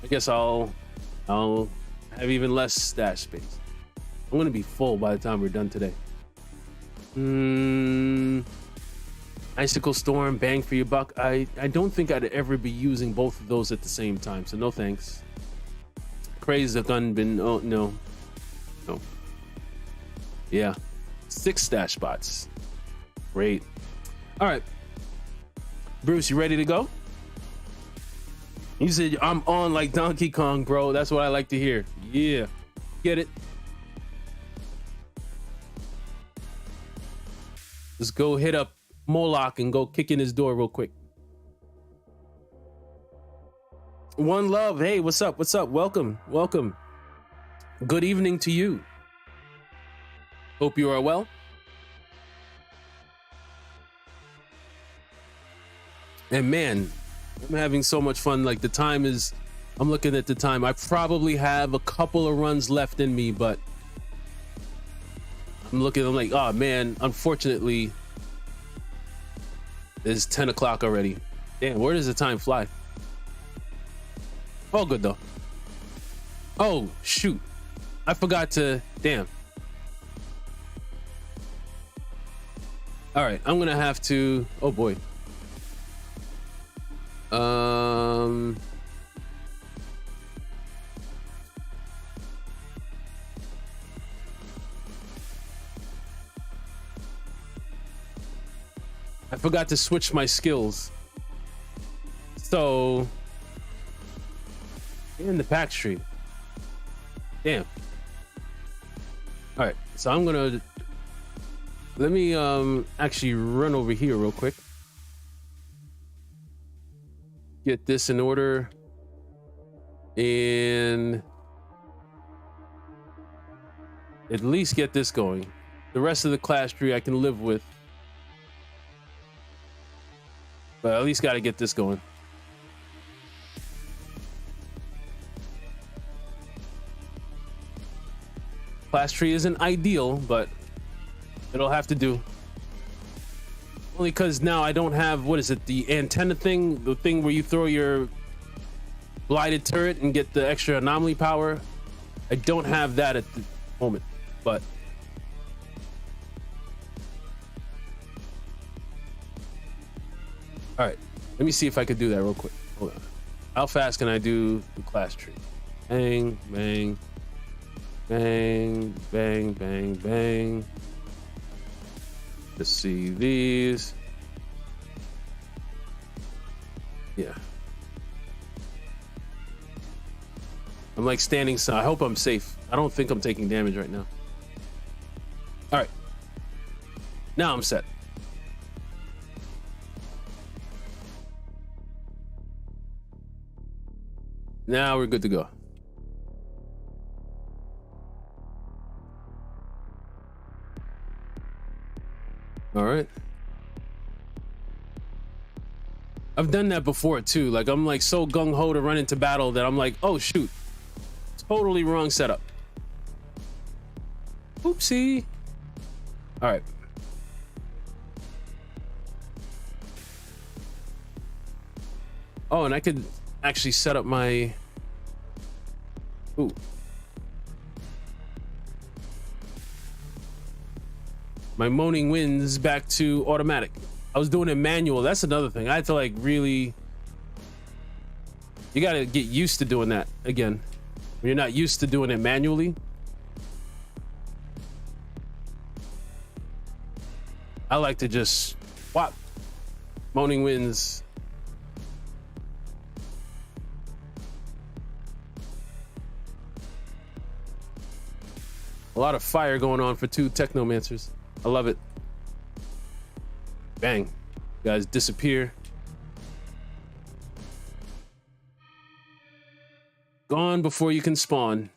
I guess I'll have even less stash space. I'm gonna be full by the time we're done today. Icicle storm, bang for your buck. I don't think I'd ever be using both of those at the same time, so no thanks. Craze the gun bin. Oh no. Yeah, 6 stash spots. Great. All right, Bruce, you ready to go? You said I'm on like Donkey Kong, bro. That's what I like to hear. Yeah, get it. Let's go hit up Moloch and go kick in his door real quick. One love. Hey, what's up? What's up? Welcome. Welcome. Good evening to you. Hope you are well. And man, I'm having so much fun. Like the time is, I'm looking at the time. I probably have a couple of runs left in me, but I'm like, oh man, unfortunately, it's 10 o'clock already. Damn, where does the time fly? All good though. Oh, shoot. I forgot to, damn. All right, I'm gonna have to, oh boy. I forgot to switch my skills. So, in the pack tree. Damn. All right, so I'm gonna, let me actually run over here real quick. Get this in order. And at least get this going. The rest of the class tree I can live with. But at least got to get this going. Class tree isn't ideal, but it'll have to do. Only because now I don't have, what is it, the antenna thing? The thing where you throw your blighted turret and get the extra anomaly power. I don't have that at the moment, but all right, let me see if I could do that real quick. Hold on. How fast can I do the class tree? Bang, bang, bang, bang, bang, bang. Let's see these. Yeah. I'm like standing, so I hope I'm safe. I don't think I'm taking damage right now. All right. Now I'm set. Now we're good to go. All right. I've done that before too. Like I'm like so gung-ho to run into battle that I'm like, oh shoot. Totally wrong setup. Oopsie. All right. Oh, and I could actually set up my, ooh. My moaning winds back to automatic. I was doing it manual. That's another thing. I had to like really, you got to get used to doing that again. When you're not used to doing it manually. I like to just whop, moaning winds. A lot of fire going on for 2 Technomancers. I love it. Bang. You guys disappear. Gone before you can spawn.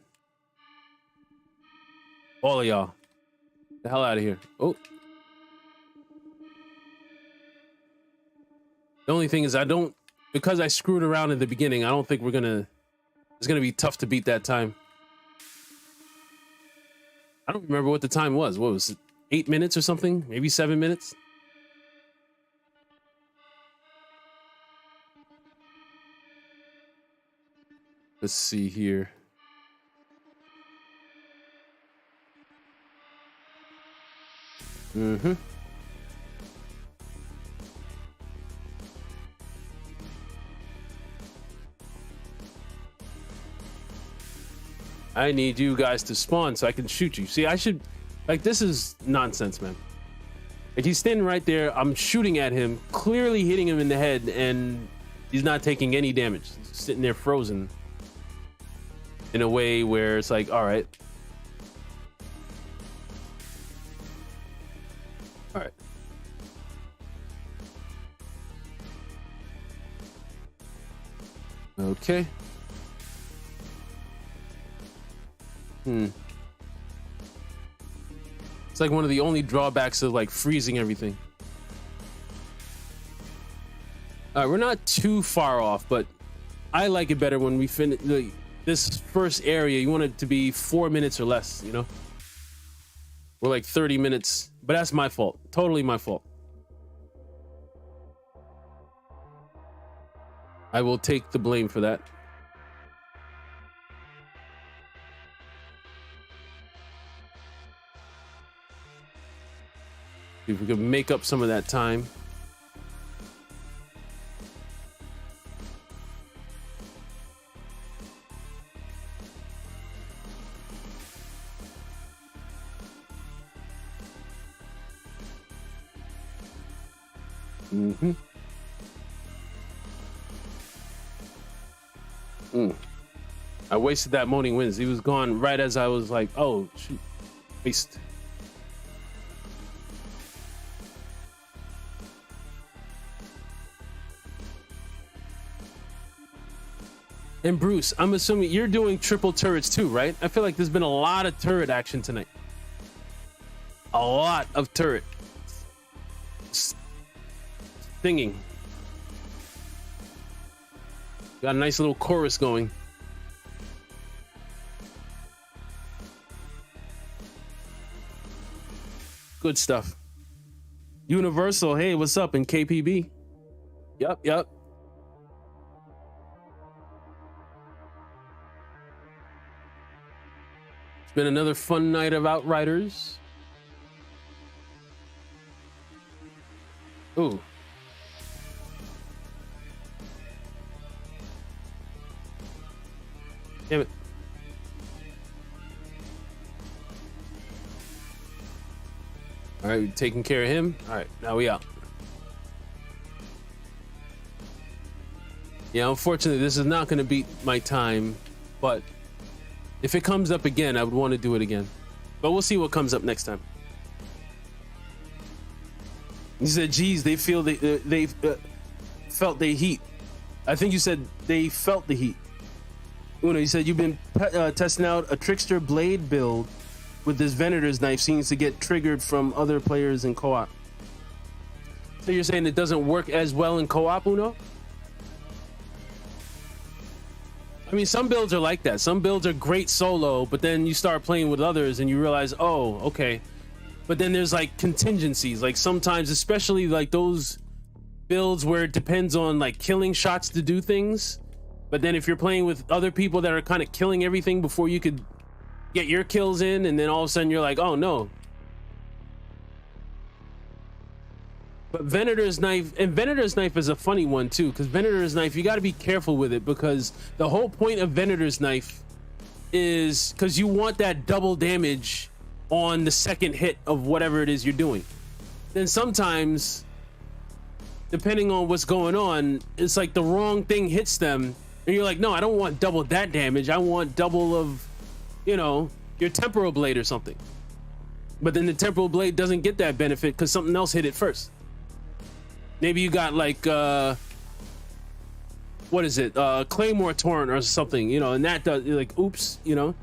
All of y'all. The hell out of here. Oh. The only thing is I don't because I screwed around in the beginning, I don't think it's gonna be tough to beat that time. I don't remember what the time was. What was it? 8 minutes or something? Maybe 7 minutes? Let's see here. I need you guys to spawn so I can shoot you. See, I should, like, this is nonsense, man. Like, he's standing right there. I'm shooting at him, clearly hitting him in the head, and he's not taking any damage. He's sitting there frozen in a way where it's like, all right. All right. Okay. It's like one of the only drawbacks of like freezing everything. All right, we're not too far off, but I like it better when we finish this first area. You want it to be 4 minutes or less, you know? We're like 30 minutes, but that's my fault. Totally my fault. I will take the blame for that. If we could make up some of that time. I wasted that Moaning Winds. He was gone right as I was like, oh, shoot. Waste. And Bruce, I'm assuming you're doing triple turrets too, right? I feel like there's been a lot of turret action tonight. A lot of turret. Singing. Got a nice little chorus going. Good stuff. Universal, hey, what's up in KPB? Yep. It's been another fun night of Outriders. Ooh. Damn it. All right, we're taking care of him. All right, now we out. Yeah, unfortunately, this is not going to beat my time, but if it comes up again, I would want to do it again. But we'll see what comes up next time. You said, geez, they feel they felt the heat. I think you said they felt the heat. Uno, you said you've been testing out a trickster blade build with this Venator's knife. Seems to get triggered from other players in co-op. So you're saying it doesn't work as well in co-op, Uno? I mean, some builds are like that. Some builds are great solo, but then you start playing with others and you realize, oh, okay. But then there's like contingencies. Like sometimes, especially like those builds where it depends on like killing shots to do things. But then if you're playing with other people that are kind of killing everything before you could get your kills in, and then all of a sudden you're like, oh no. But Venator's knife, and Venator's knife is a funny one too, because Venator's knife, you got to be careful with it, because the whole point of Venator's knife is because you want that double damage on the second hit of whatever it is you're doing. Then sometimes, depending on what's going on, it's like the wrong thing hits them, and you're like, no, I don't want double that damage. I want double of, you know, your temporal blade or something. But then the temporal blade doesn't get that benefit because something else hit it first. Maybe you got like what is it, Claymore Torrent or something, you know, and that does, like, oops, you know.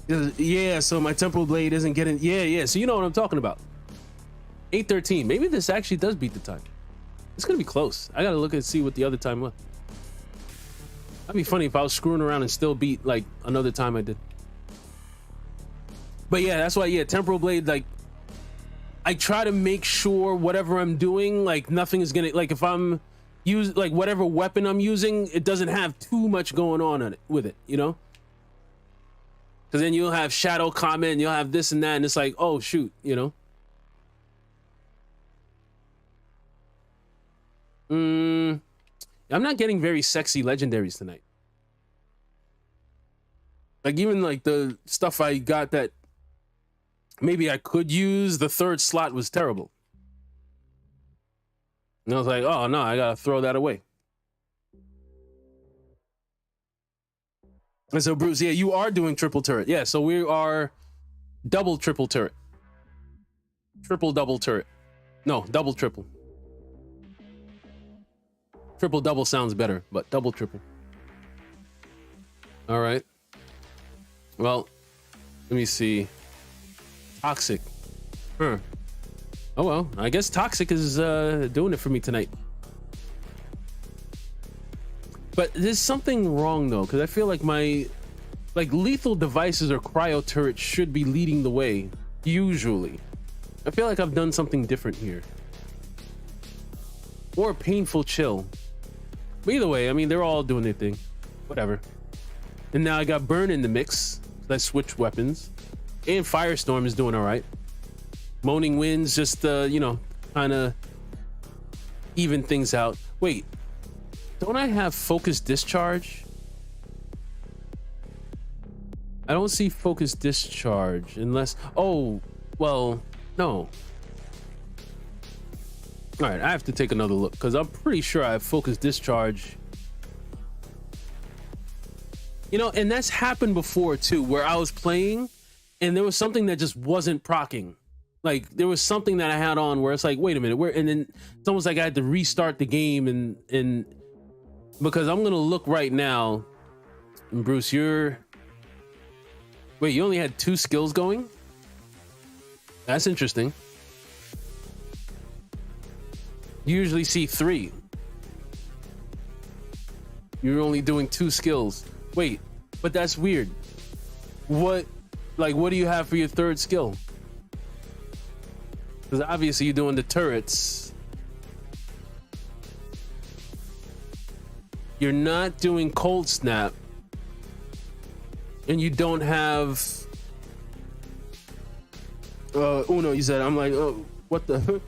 Yeah, so my temporal blade isn't getting, yeah, so you know what I'm talking about. 813. Maybe this actually does beat the time. It's gonna be close. I gotta look and see what the other time was. That'd be funny if I was screwing around and still beat like another time I did. But yeah, that's why, yeah, temporal blade, like I try to make sure whatever I'm doing, like nothing is gonna, like if I'm use like whatever weapon I'm using, it doesn't have too much going on it with it, you know? Because then you'll have shadow comment and you'll have this and that, and it's like, oh shoot, you know? I'm not getting very sexy legendaries tonight. Like even like the stuff I got that maybe I could use, the third slot was terrible. And I was like, oh no, I gotta throw that away. And so Bruce, yeah, you are doing triple turret. Yeah, so we are double triple turret. Triple double turret. No, double triple. Triple double sounds better, but double triple. All right. Well, let me see. Toxic. Huh. Oh well, I guess Toxic is doing it for me tonight. But there's something wrong though, because I feel like my lethal devices or cryo turrets should be leading the way usually. I feel like I've done something different here. Or painful chill. But either way, I mean, they're all doing their thing. Whatever. And now I got Burn in the mix. So I switched weapons. And Firestorm is doing all right. Moaning Winds just, you know, kind of even things out. Wait, don't I have Focus Discharge? I don't see Focus Discharge unless... Oh, well, no. All right, I have to take another look because I'm pretty sure I have Focus Discharge. You know, and that's happened before too, where I was playing and there was something that just wasn't proccing. Like there was something that I had on where it's like, wait a minute, where? And then it's almost like I had to restart the game and because I'm gonna look right now. And Bruce, you're... Wait, you only had 2 skills going? That's interesting. You usually see 3. You're only doing 2 skills. Wait, but that's weird. What do you have for your 3rd skill? Because obviously you're doing the turrets. You're not doing Cold Snap. And you don't have... Uno, you said. I'm like, oh, what the...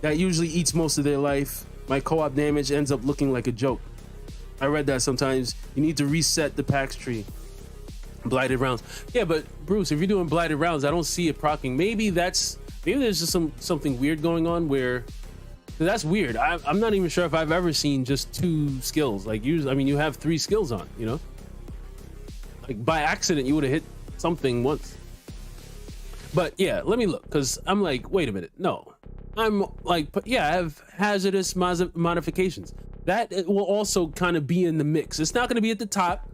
That usually eats most of their life. My co-op damage ends up looking like a joke. I read that sometimes. You need to reset the PAX tree. Blighted rounds. Yeah, but Bruce, if you're doing blighted rounds, I don't see it proccing. Maybe there's just something weird going on where... That's weird. I'm not even sure if I've ever seen just 2 skills. Like, usually, I mean, you have 3 skills on, you know? Like, by accident, you would have hit something once. But yeah, let me look, because I'm like, wait a minute. No. I'm like, yeah, I have hazardous modifications. That will also kind of be in the mix. It's not going to be at the top,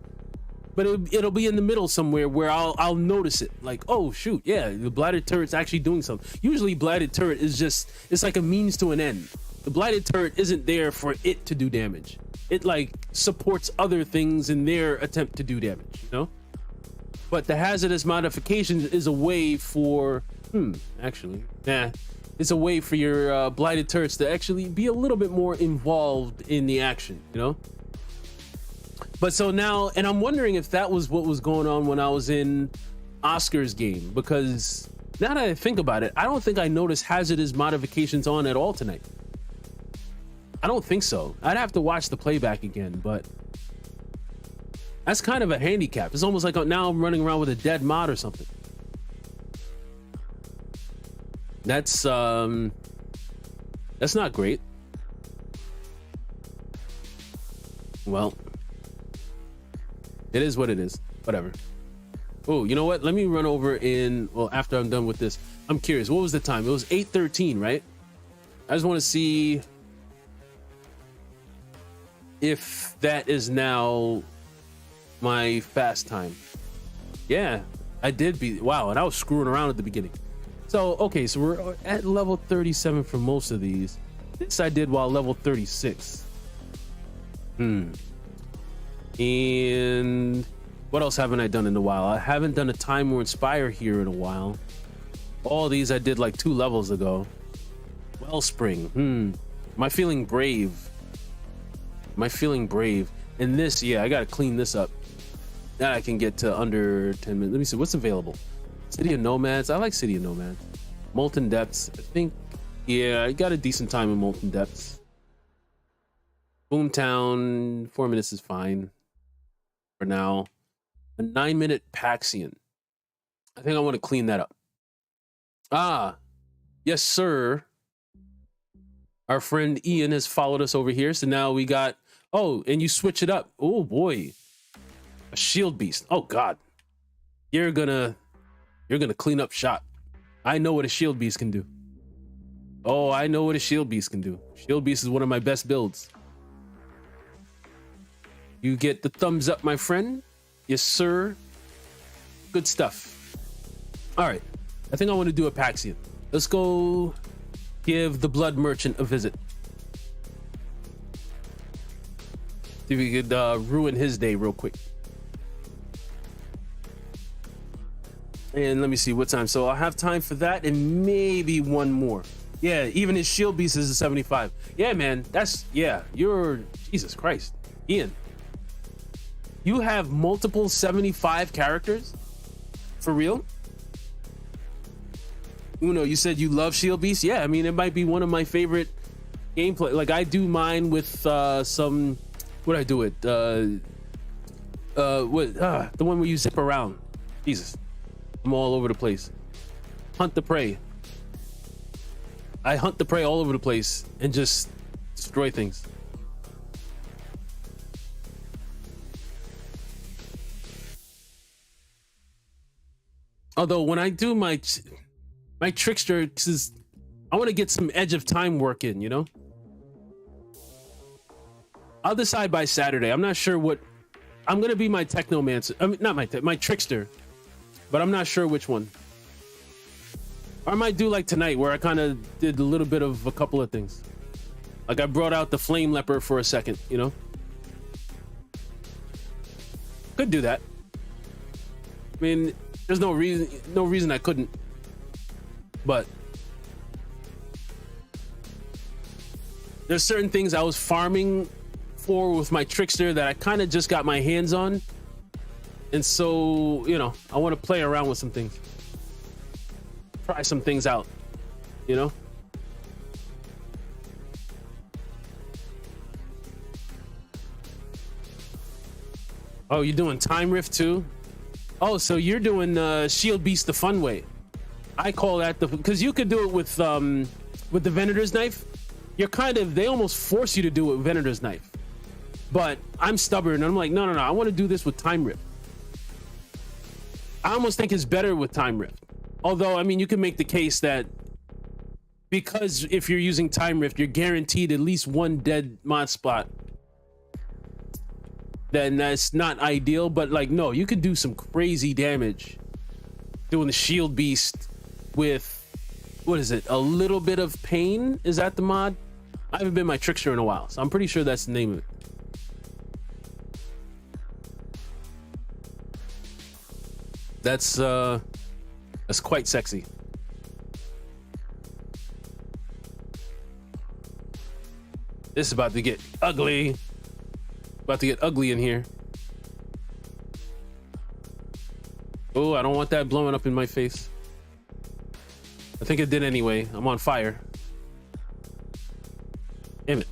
but it'll be in the middle somewhere where I'll notice it. Like, oh shoot, yeah, the blighted turret's actually doing something. Usually blighted turret is just, it's like a means to an end. The blighted turret isn't there for it to do damage. It like supports other things in their attempt to do damage, you know? But the hazardous modifications is a way for, it's a way for your blighted turrets to actually be a little bit more involved in the action, you know? But so now, and I'm wondering if that was what was going on when I was in Oscar's game, because now that I think about it, I don't think I noticed hazardous modifications on at all tonight. I don't think so. I'd have to watch the playback again, but that's kind of a handicap. It's almost like now I'm running around with a dead mod or something. That's not great. Well, it is what it is. Whatever. Oh, you know what? Let me run over in, well, after I'm done with this. I'm curious. What was the time? It was 8:13, right? I just want to see if that is now my fast time. Yeah, I did beat. Wow, and I was screwing around at the beginning. So, okay, so we're at level 37 for most of these. This I did while level 36. And what else haven't I done in a while? I haven't done a Time or Inspire here in a while. All these I did like 2 levels ago. Wellspring. Am I feeling brave? Am I feeling brave? And this, yeah, I gotta clean this up. That I can get to under 10 minutes. Let me see what's available. City of Nomads. I like City of Nomads. Molten Depths. I think, yeah, I got a decent time in Molten Depths. Boomtown. 4 minutes is fine for now. A 9-minute Paxian. I think I want to clean that up. Ah, yes, sir. Our friend Ian has followed us over here. So now we got, oh, and you switch it up. Oh boy. A shield beast. Oh God. You're gonna clean up shop. I know what a shield beast can do. Oh, I know what a shield beast can do. Shield beast is one of my best builds. You get the thumbs up, my friend. Yes, sir. Good stuff. All right. I think I want to do a Paxian. Let's go give the Blood Merchant a visit. See if we could ruin his day real quick. And let me see what time. So I'll have time for that and maybe one more. Yeah, even his shield beast is a 75. Yeah, man. That's, yeah, you're, Jesus Christ. Ian, you have multiple 75 characters? For real? Uno, you said you love shield beast? Yeah, I mean, it might be one of my favorite gameplay. Like, I do mine with some, what I do it? The one where you zip around. Jesus. I'm all over the place. Hunt the prey. I hunt the prey all over the place and just destroy things. Although when I do my trickster, cause I want to get some Edge of Time work in, you know? I'll decide by Saturday. I'm not sure what I'm gonna be. My Technomancer. I mean, not my trickster. But I'm not sure which one. Or I might do like tonight where I kind of did a little bit of a couple of things. Like I brought out the Flame Leper for a second, you know? Could do that. I mean, there's no reason I couldn't. But there's certain things I was farming for with my trickster that I kind of just got my hands on. And so, you know, I want to play around with some things. Try some things out, you know? Oh, you're doing Time Rift too? Oh, so you're doing Shield Beast the fun way. I call that the, because you could do it with the Venator's knife. You're kind of, they almost force you to do it with Venator's knife. But I'm stubborn and I'm like, no, I want to do this with Time Rift. I almost think it's better with Time Rift. Although, I mean, you can make the case that because if you're using Time Rift, you're guaranteed at least one dead mod spot. Then that's not ideal, but like, no, you could do some crazy damage doing the Shield Beast with, what is it? A little bit of pain? Is that the mod? I haven't been my trickster in a while, so I'm pretty sure that's the name of it. That's quite sexy. This is about to get ugly. About to get ugly in here. Oh, I don't want that blowing up in my face. I think it did anyway. I'm on fire. Damn it.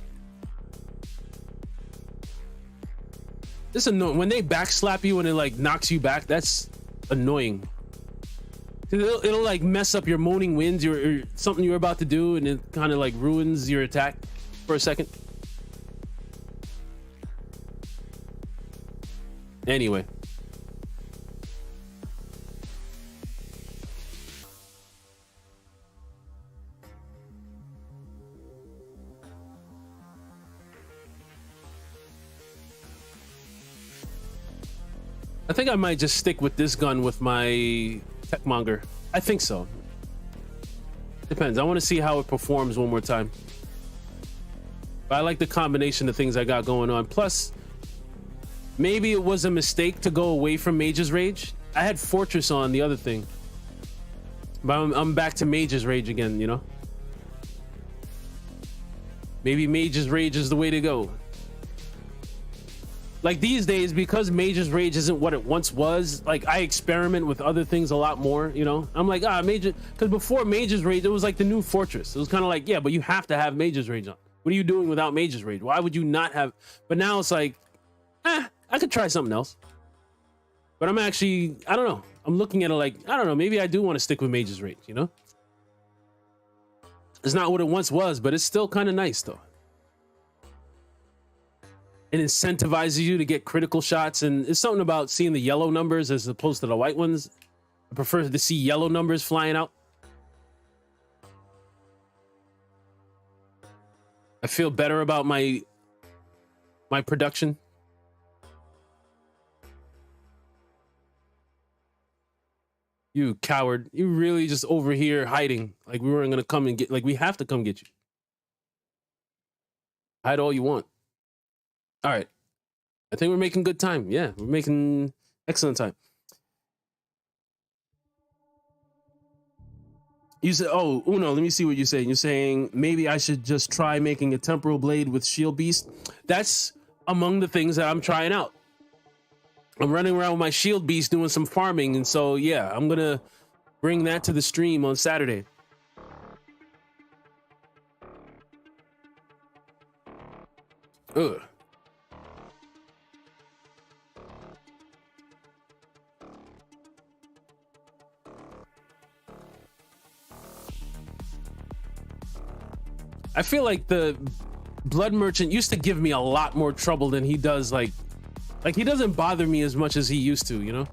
This is annoying. When they backslap you and it like knocks you back, that's annoying. It'll like mess up your moaning winds or something you're about to do, and it kind of like ruins your attack for a second. Anyway. I think I might just stick with this gun with my Techmonger. I think so. Depends. I want to see how it performs one more time. I like the combination of things I got going on. Plus, maybe it was a mistake to go away from Mage's Rage. I had Fortress on the other thing, but I'm back to Mage's Rage again, you know? Maybe Mage's Rage is the way to go. Like these days, because Mage's Rage isn't what it once was, like I experiment with other things a lot more, you know? I'm like, Mage's, because before Mage's Rage, it was like the new Fortress. It was kind of like, yeah, but you have to have Mage's Rage on. What are you doing without Mage's Rage? Why would you not have? But now it's like, I could try something else. But I'm actually, I don't know. I'm looking at it like, I don't know, maybe I do want to stick with Mage's Rage, you know? It's not what it once was, but it's still kind of nice though. It incentivizes you to get critical shots, and it's something about seeing the yellow numbers as opposed to the white ones. I prefer to see yellow numbers flying out. I feel better about my production. You coward. You really just over here hiding. Like we weren't gonna come and get, like we have to come get you. Hide all you want. All right. I think we're making good time. Yeah, we're making excellent time. You said, oh, Uno, let me see what you're saying. You're saying maybe I should just try making a temporal blade with Shield Beast. That's among the things that I'm trying out. I'm running around with my Shield Beast doing some farming. And so, yeah, I'm going to bring that to the stream on Saturday. Ugh. I feel like the Blood Merchant used to give me a lot more trouble than he does. Like he doesn't bother me as much as he used to, you know?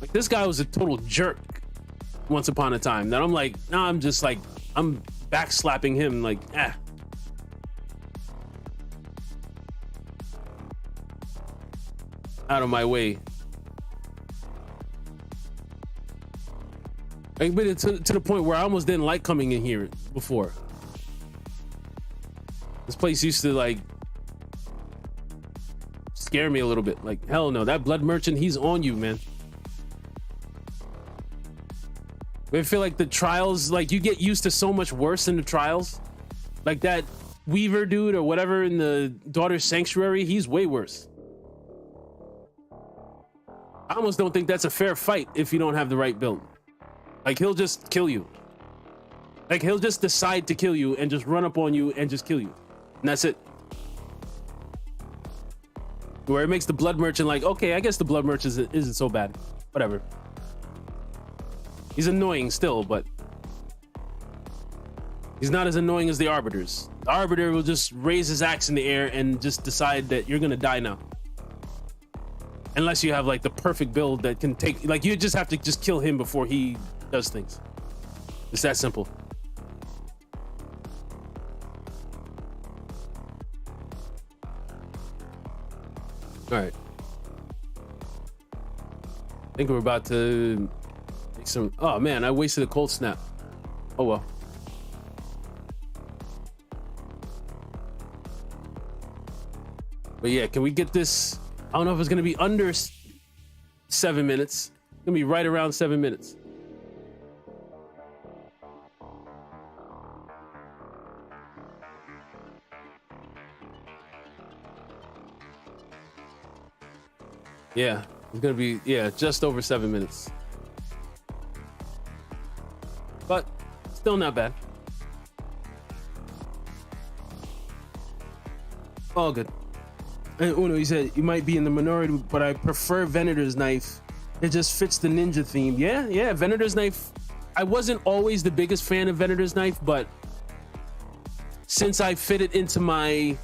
Like this guy was a total jerk once upon a time. That I'm like, nah, I'm just like, I'm backslapping him like, out of my way. Like, but to the point where I almost didn't like coming in here before. This place used to like scare me a little bit. Like, hell no, that Blood Merchant, he's on you, man. But I feel like the trials, like you get used to so much worse in the trials. Like that Weaver dude or whatever in the Daughter's Sanctuary, he's way worse. I almost don't think that's a fair fight if you don't have the right build. Like he'll just kill you. Like he'll just decide to kill you and just run up on you and just kill you. And that's it. Where it makes the Blood Merchant like, okay, I guess the Blood Merchant isn't so bad. Whatever. He's annoying still, but he's not as annoying as the Arbiters. The Arbiter will just raise his axe in the air and just decide that you're gonna die now. Unless you have like the perfect build that can take, like you just have to just kill him before he does things. It's that simple. All right. I think we're about to make some, oh man, I wasted a cold snap. Oh well. But yeah, can we get this? I don't know if it's gonna be under 7 minutes. It's gonna be right around 7 minutes. Yeah, it's gonna be, yeah, just over 7 minutes. But still not bad. All good. And Uno, he said, you might be in the minority, but I prefer Venator's knife. It just fits the ninja theme. Yeah, Venator's knife. I wasn't always the biggest fan of Venator's knife, but since I fit it into my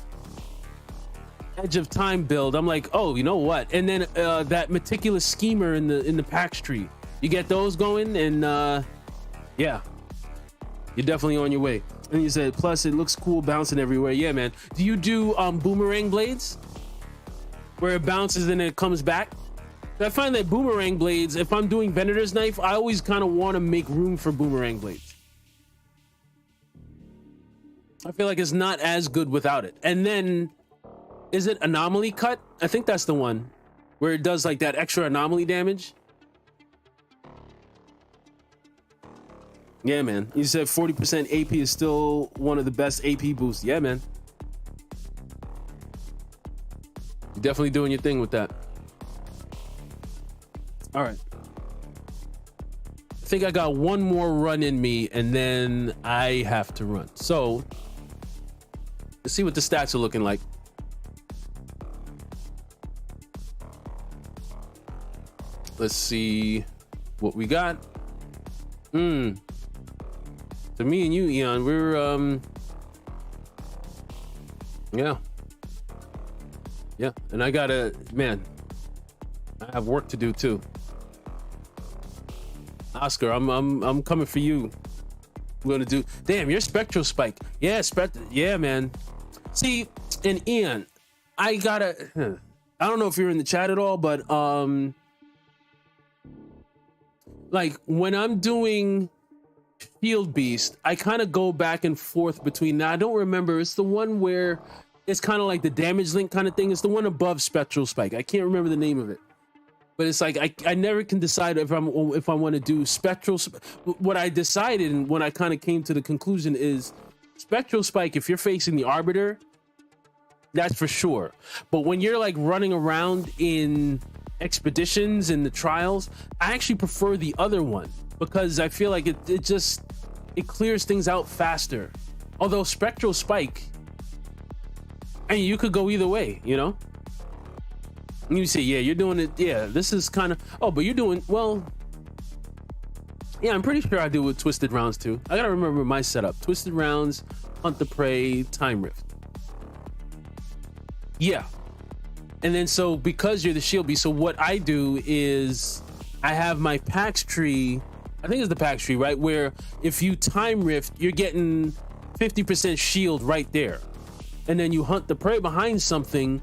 Edge of Time build, I'm like, oh, you know what? And then that Meticulous Schemer in the Pax tree, you get those going, and yeah, you're definitely on your way. And you said, plus it looks cool bouncing everywhere. Yeah, man. Do you do boomerang blades where it bounces and it comes back? I find that boomerang blades, if I'm doing Venator's knife, I always kind of want to make room for boomerang blades. I feel like it's not as good without it. And then, is it anomaly cut? I think that's the one where it does like that extra anomaly damage. Yeah, man. You said 40% AP is still one of the best AP boosts. Yeah, man. You're definitely doing your thing with that. All right. I think I got one more run in me and then I have to run. So let's see what the stats are looking like. Let's see what we got. So me and you, Eon, we're yeah, and I gotta, man, I have work to do too. Oscar, I'm coming for you. We're gonna do, damn, you're Spectral Spike. Yeah, yeah, man. See, and Ian, I don't know if you're in the chat at all, but like when I'm doing Shield Beast, I kind of go back and forth between. Now I don't remember. It's the one where it's kind of like the damage link kind of thing. It's the one above Spectral Spike. I can't remember the name of it, but it's like I never can decide if I want to do Spectral. What I decided and when I kind of came to the conclusion is Spectral Spike. If you're facing the Arbiter, that's for sure. But when you're like running around in expeditions and the trials, I actually prefer the other one because I feel like it clears things out faster. Although Spectral Spike, and you could go either way, you know. And you say, yeah, you're doing it. Yeah, this is kind of. Oh, but you're doing well. Yeah, I'm pretty sure I do with Twisted Rounds too. I gotta remember my setup: Twisted Rounds, Hunt the Prey, Time Rift. Yeah. And then so because you're the Shield Beast, so what I do is I have my PAX tree. I think it's the PAX tree, right? Where if you Time Rift, you're getting 50% shield right there. And then you hunt the prey behind something,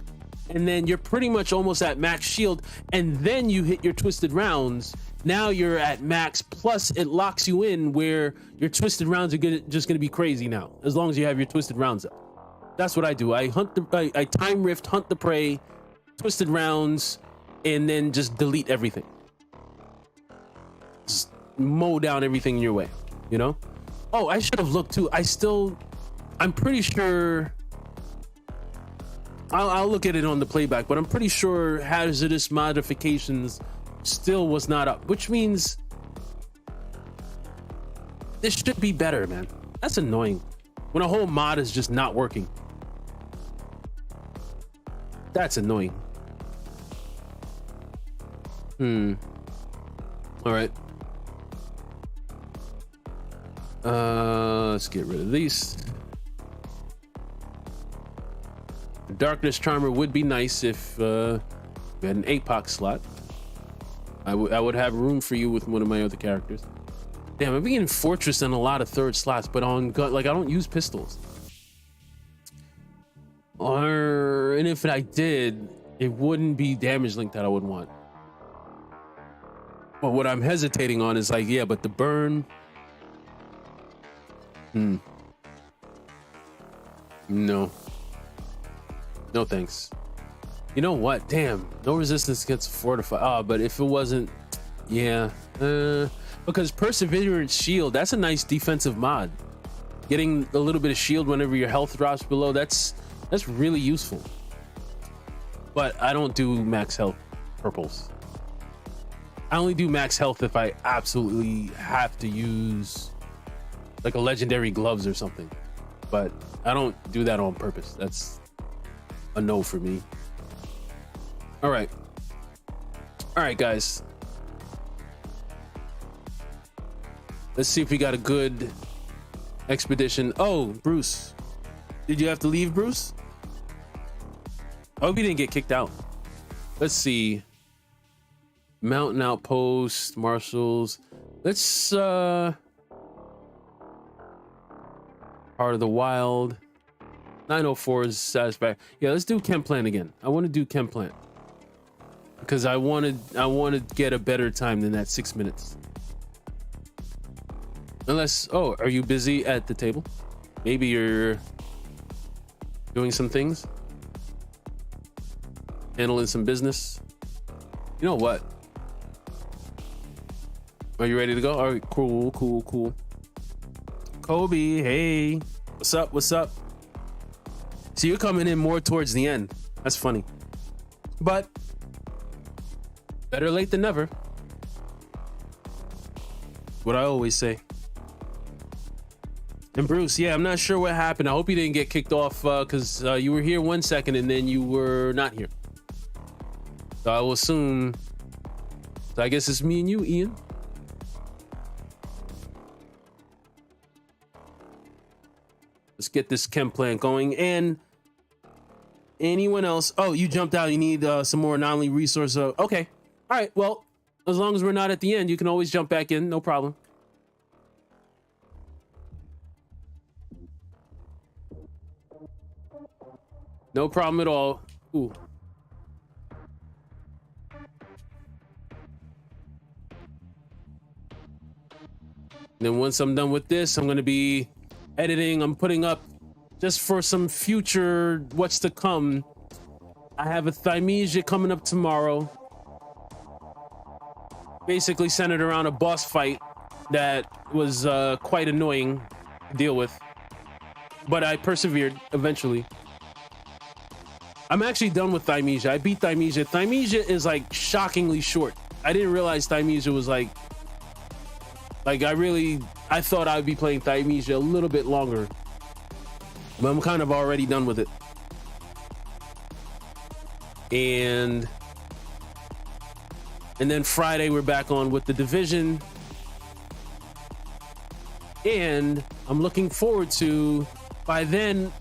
and then you're pretty much almost at max shield. And then you hit your Twisted Rounds. Now you're at max, plus it locks you in where your Twisted Rounds are just gonna be crazy now, as long as you have your Twisted Rounds up. That's what I do. I Time Rift, hunt the prey, Twisted Rounds, and then just delete everything. Just mow down everything in your way, you know? Oh, I should have looked too. I'm pretty sure, I'll look at it on the playback, but I'm pretty sure hazardous modifications still was not up, which means this should be better, man. That's annoying when a whole mod is just not working. That's annoying. All right. Let's get rid of these. Darkness Charmer would be nice if we had an APOC slot. I would have room for you with one of my other characters. Damn, I'm being Fortress and a lot of third slots, but on gun, like I don't use pistols. And if I did, it wouldn't be damage link that I would want. But what I'm hesitating on is like, yeah, but the burn. No. No thanks. You know what? Damn, no resistance gets fortified. Oh, but if it wasn't, yeah. Because Perseverance Shield, that's a nice defensive mod. Getting a little bit of shield whenever your health drops below, that's really useful. But I don't do max health purples. I only do max health if I absolutely have to use like a legendary gloves or something. But I don't do that on purpose. That's a no for me. All right, guys. Let's see if we got a good expedition. Oh, Bruce, did you have to leave, Bruce? I hope you didn't get kicked out. Let's see. Mountain Outpost, Marshals. Let's Heart of the Wild. 904 is satisfactory. Yeah, let's do Chem Plant again. I want to do Chem Plant because I want to get a better time than that 6 minutes. Unless, oh, are you busy at the table? Maybe you're doing some things, handling some business. You know what? Are you ready to go? All right, cool. Kobe, hey, what's up? What's up? So you're coming in more towards the end. That's funny, but better late than never. What I always say. And Bruce, yeah, I'm not sure what happened. I hope you didn't get kicked off because you were here 1 second and then you were not here. So I will assume. So I guess it's me and you, Ian. Let's get this chem plant going. And anyone else? Oh, you jumped out. You need some more anomaly resource. Okay. All right. Well, as long as we're not at the end, you can always jump back in. No problem. No problem at all. Ooh. Then once I'm done with this, I'm going to be editing. I'm putting up just for some future what's to come. I have a Thymesia coming up tomorrow. Basically centered around a boss fight that was quite annoying to deal with. But I persevered eventually. I'm actually done with Thymesia. I beat Thymesia. Thymesia is like shockingly short. I didn't realize Thymesia was like I thought I would be playing Thymesia a little bit longer, but I'm kind of already done with it. And then Friday we're back on with the Division, and I'm looking forward to, by then,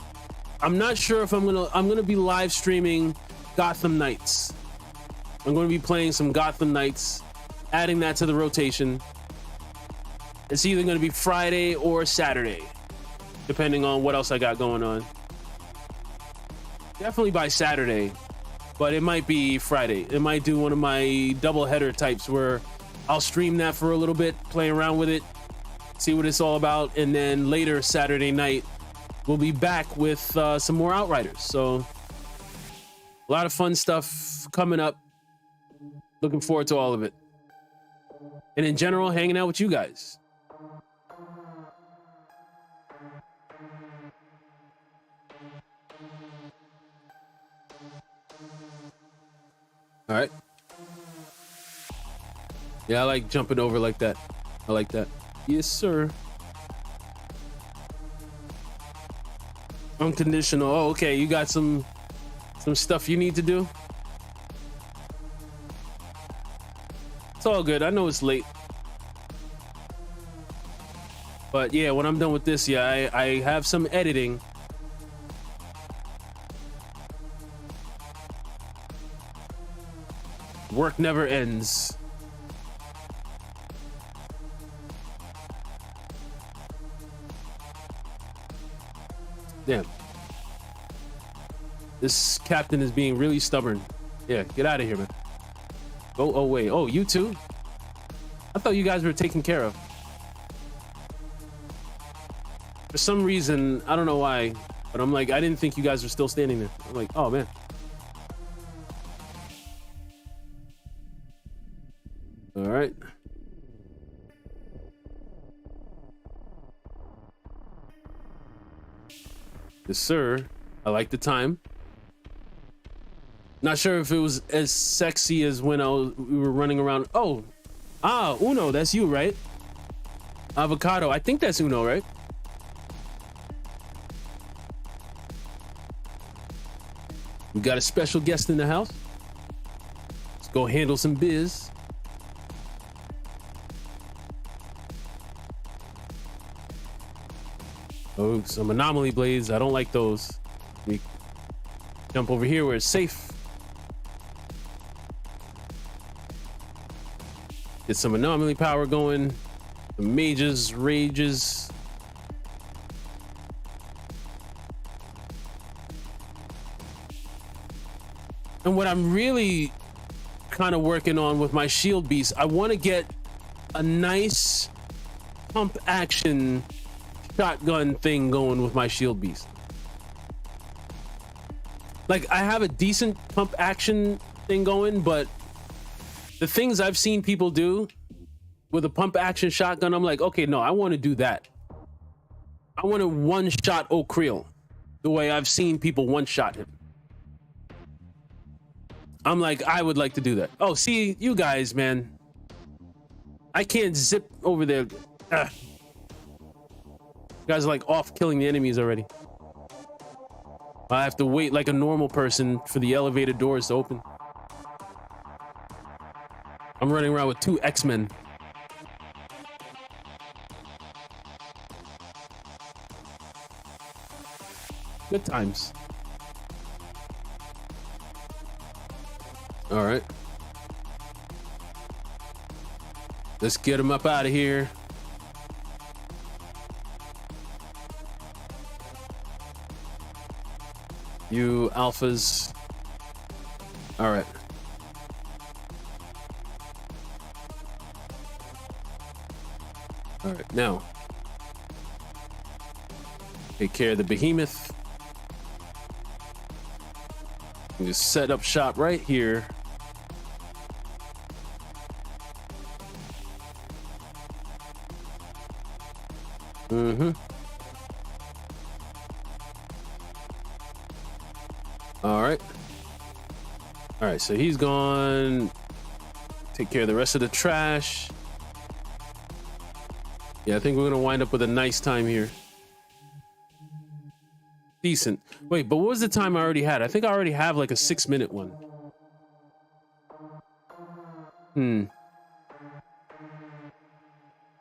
I'm not sure if I'm gonna be live streaming Gotham Knights. I'm going to be playing some Gotham Knights, adding that to the rotation. It's either going to be Friday or Saturday, depending on what else I got going on. Definitely by Saturday, but it might be Friday. It might do one of my double header types where I'll stream that for a little bit, play around with it, see what it's all about, and then later Saturday night we'll be back with some more Outriders. So a lot of fun stuff coming up. Looking forward to all of it. And in general, hanging out with you guys. All right. Yeah, I like jumping over like that. I like that. Yes, sir. Unconditional. Oh, okay. You got some stuff you need to do. It's all good. I know it's late. But yeah, when I'm done with this, yeah, I have some editing. Work never ends. Damn. This captain is being really stubborn. Yeah, get out of here, man. Go away. Oh, you too? I thought you guys were taken care of. For some reason, I don't know why, but I'm like, I didn't think you guys were still standing there. I'm like, oh, man. All right. Yes, sir. I like the time. Not sure if it was as sexy as when we were running around. Oh, Uno, that's you, right? Avocado. I think that's Uno, right? We got a special guest in the house. Let's go handle some biz. Oh, some anomaly blades. I don't like those. We jump over here where it's safe. Get some anomaly power going. Some mages, rages. And what I'm really kind of working on with my shield beast, I want to get a nice pump action shotgun thing going with my shield beast. Like, I have a decent pump action thing going, but the things I've seen people do with a pump action shotgun, I'm like, okay, no, I want to do that. I want to one-shot O'Kreel the way I've seen people one-shot him. I'm like, I would like to do that. Oh, see, you guys, man. I can't zip over there. Ugh. You guys are like off killing the enemies already. I have to wait like a normal person for the elevator doors to open. I'm running around with 2 X-Men. Good times. All right. Let's get him up out of here. You alphas. All right. All right, now. Take care of the behemoth. Just set up shop right here. Mm-hmm. All right. All right, so he's gone. Take care of the rest of the trash. Yeah, I think we're gonna wind up with a nice time here. Decent. Wait, but what was the time I already had? I think I already have like a 6-minute one.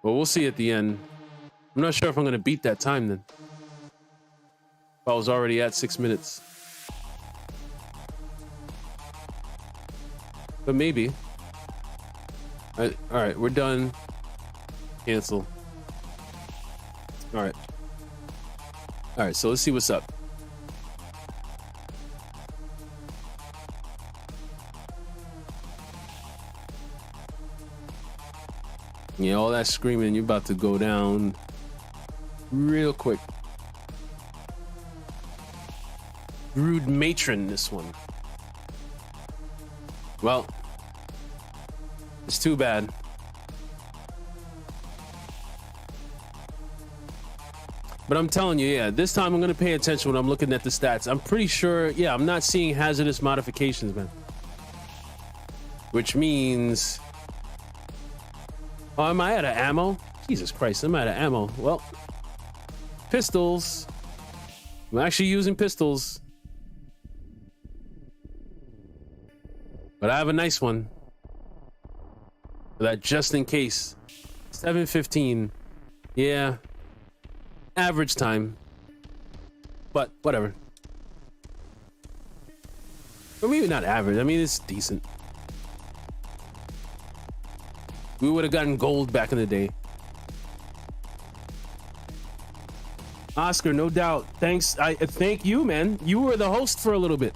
Well, we'll see at the end. I'm not sure if I'm gonna beat that time then. If I was already at 6 minutes. But maybe. All right, we're done. Cancel. All right. All right, so let's see what's up. Yeah, all that screaming, you're about to go down real quick. Rude matron, this one. Well, it's too bad. But I'm telling you, yeah, this time I'm going to pay attention when I'm looking at the stats. I'm pretty sure, yeah, I'm not seeing hazardous modifications, man. Which means... Oh, am I out of ammo? Jesus Christ, I'm out of ammo. Well, pistols. I'm actually using pistols. But I have a nice one. For that just in case. 7:15. Yeah. Average time. But whatever. Or maybe not average. I mean, it's decent. We would have gotten gold back in the day. Oscar, no doubt. Thanks. I thank you, man. You were the host for a little bit.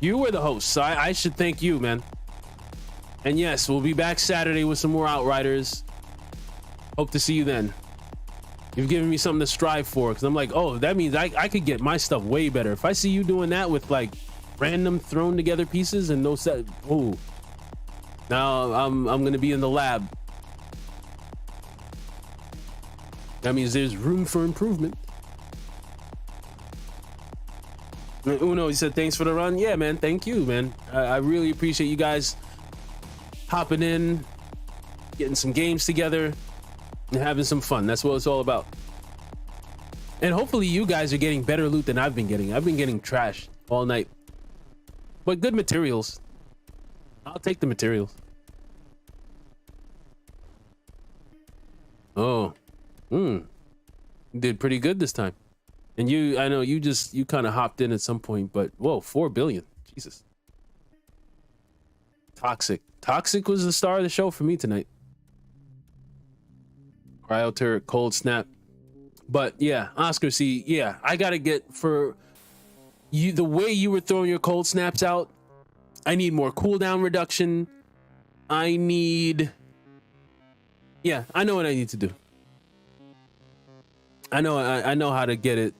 You were the host, so I should thank you, man. And yes, we'll be back Saturday with some more Outriders. Hope to see you then. You've given me something to strive for, because I'm like, oh, that means I could get my stuff way better. If I see you doing that with like random thrown together pieces and no set, oh, now I'm gonna be in the lab. That means there's room for improvement. Uno, he said, thanks for the run. Yeah, man, thank you, man. I really appreciate you guys hopping in, getting some games together, and having some fun. That's what it's all about. And hopefully you guys are getting better loot than I've been getting. I've been getting trash all night. But good materials. I'll take the materials. Oh. You did pretty good this time. And you, I know you kind of hopped in at some point, but whoa, 4 billion. Jesus. Toxic. Toxic was the star of the show for me tonight. Cryo turret, cold snap. But yeah, Oscar C, yeah, I gotta get for you the way you were throwing your cold snaps out. I need more cooldown reduction. I need, yeah, I know what I need to do. I know how to get it,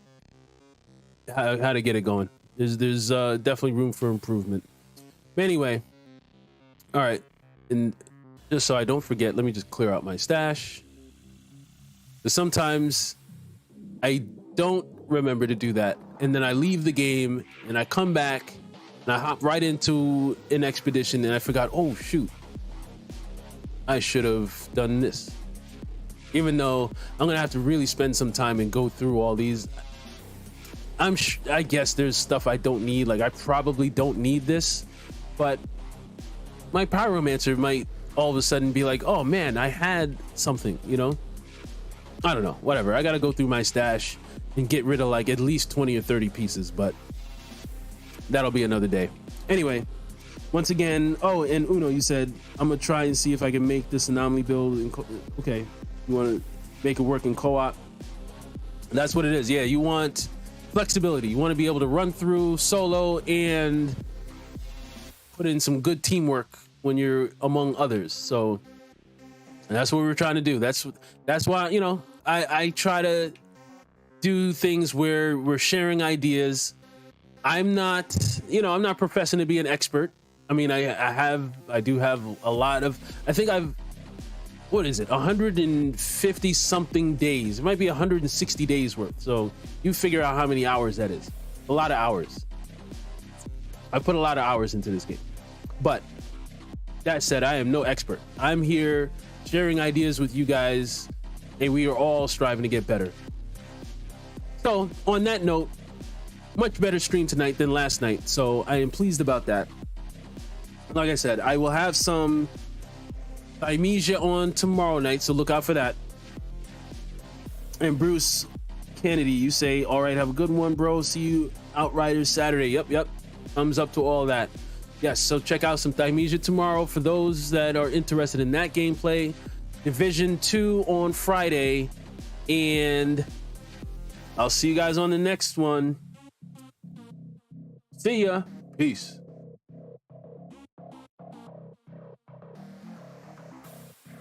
how to get it going. There's definitely room for improvement. But anyway, all right, and just so I don't forget, let me just clear out my stash. But sometimes I don't remember to do that, and then I leave the game and I come back and I hop right into an expedition and I forgot, oh shoot, I should have done this. Even though I'm gonna have to really spend some time and go through all these. I guess there's stuff I don't need, like I probably don't need this, but my pyromancer might all of a sudden be like, oh man, I had something, you know? I don't know, whatever. I gotta go through my stash and get rid of like at least 20 or 30 pieces, but that'll be another day. Anyway, once again, oh, and Uno, you said, I'm gonna try and see if I can make this anomaly build. Okay, you wanna make it work in co-op? That's what it is. Yeah, you want flexibility. You want to be able to run through solo and put in some good teamwork when you're among others. So that's what we're trying to do. That's why, you know, I try to do things where we're sharing ideas. I'm not, you know, I'm not professing to be an expert. I mean, I do have a lot of, I think what is it, 150 something days. It might be 160 days worth. So you figure out how many hours that is. A lot of hours. I put a lot of hours into this game. But that said, I am no expert. I'm here sharing ideas with you guys, and we are all striving to get better. So on that note, much better stream tonight than last night. So I am pleased about that. Like I said, I will have some Amnesia on tomorrow night, so look out for that. And Bruce Kennedy, you say, all right, have a good one, bro. See you Outriders Saturday. Yep. Thumbs up to all that. Yes, so check out some Amnesia tomorrow for those that are interested in that gameplay. Division 2 on Friday. And I'll see you guys on the next one. See ya. Peace.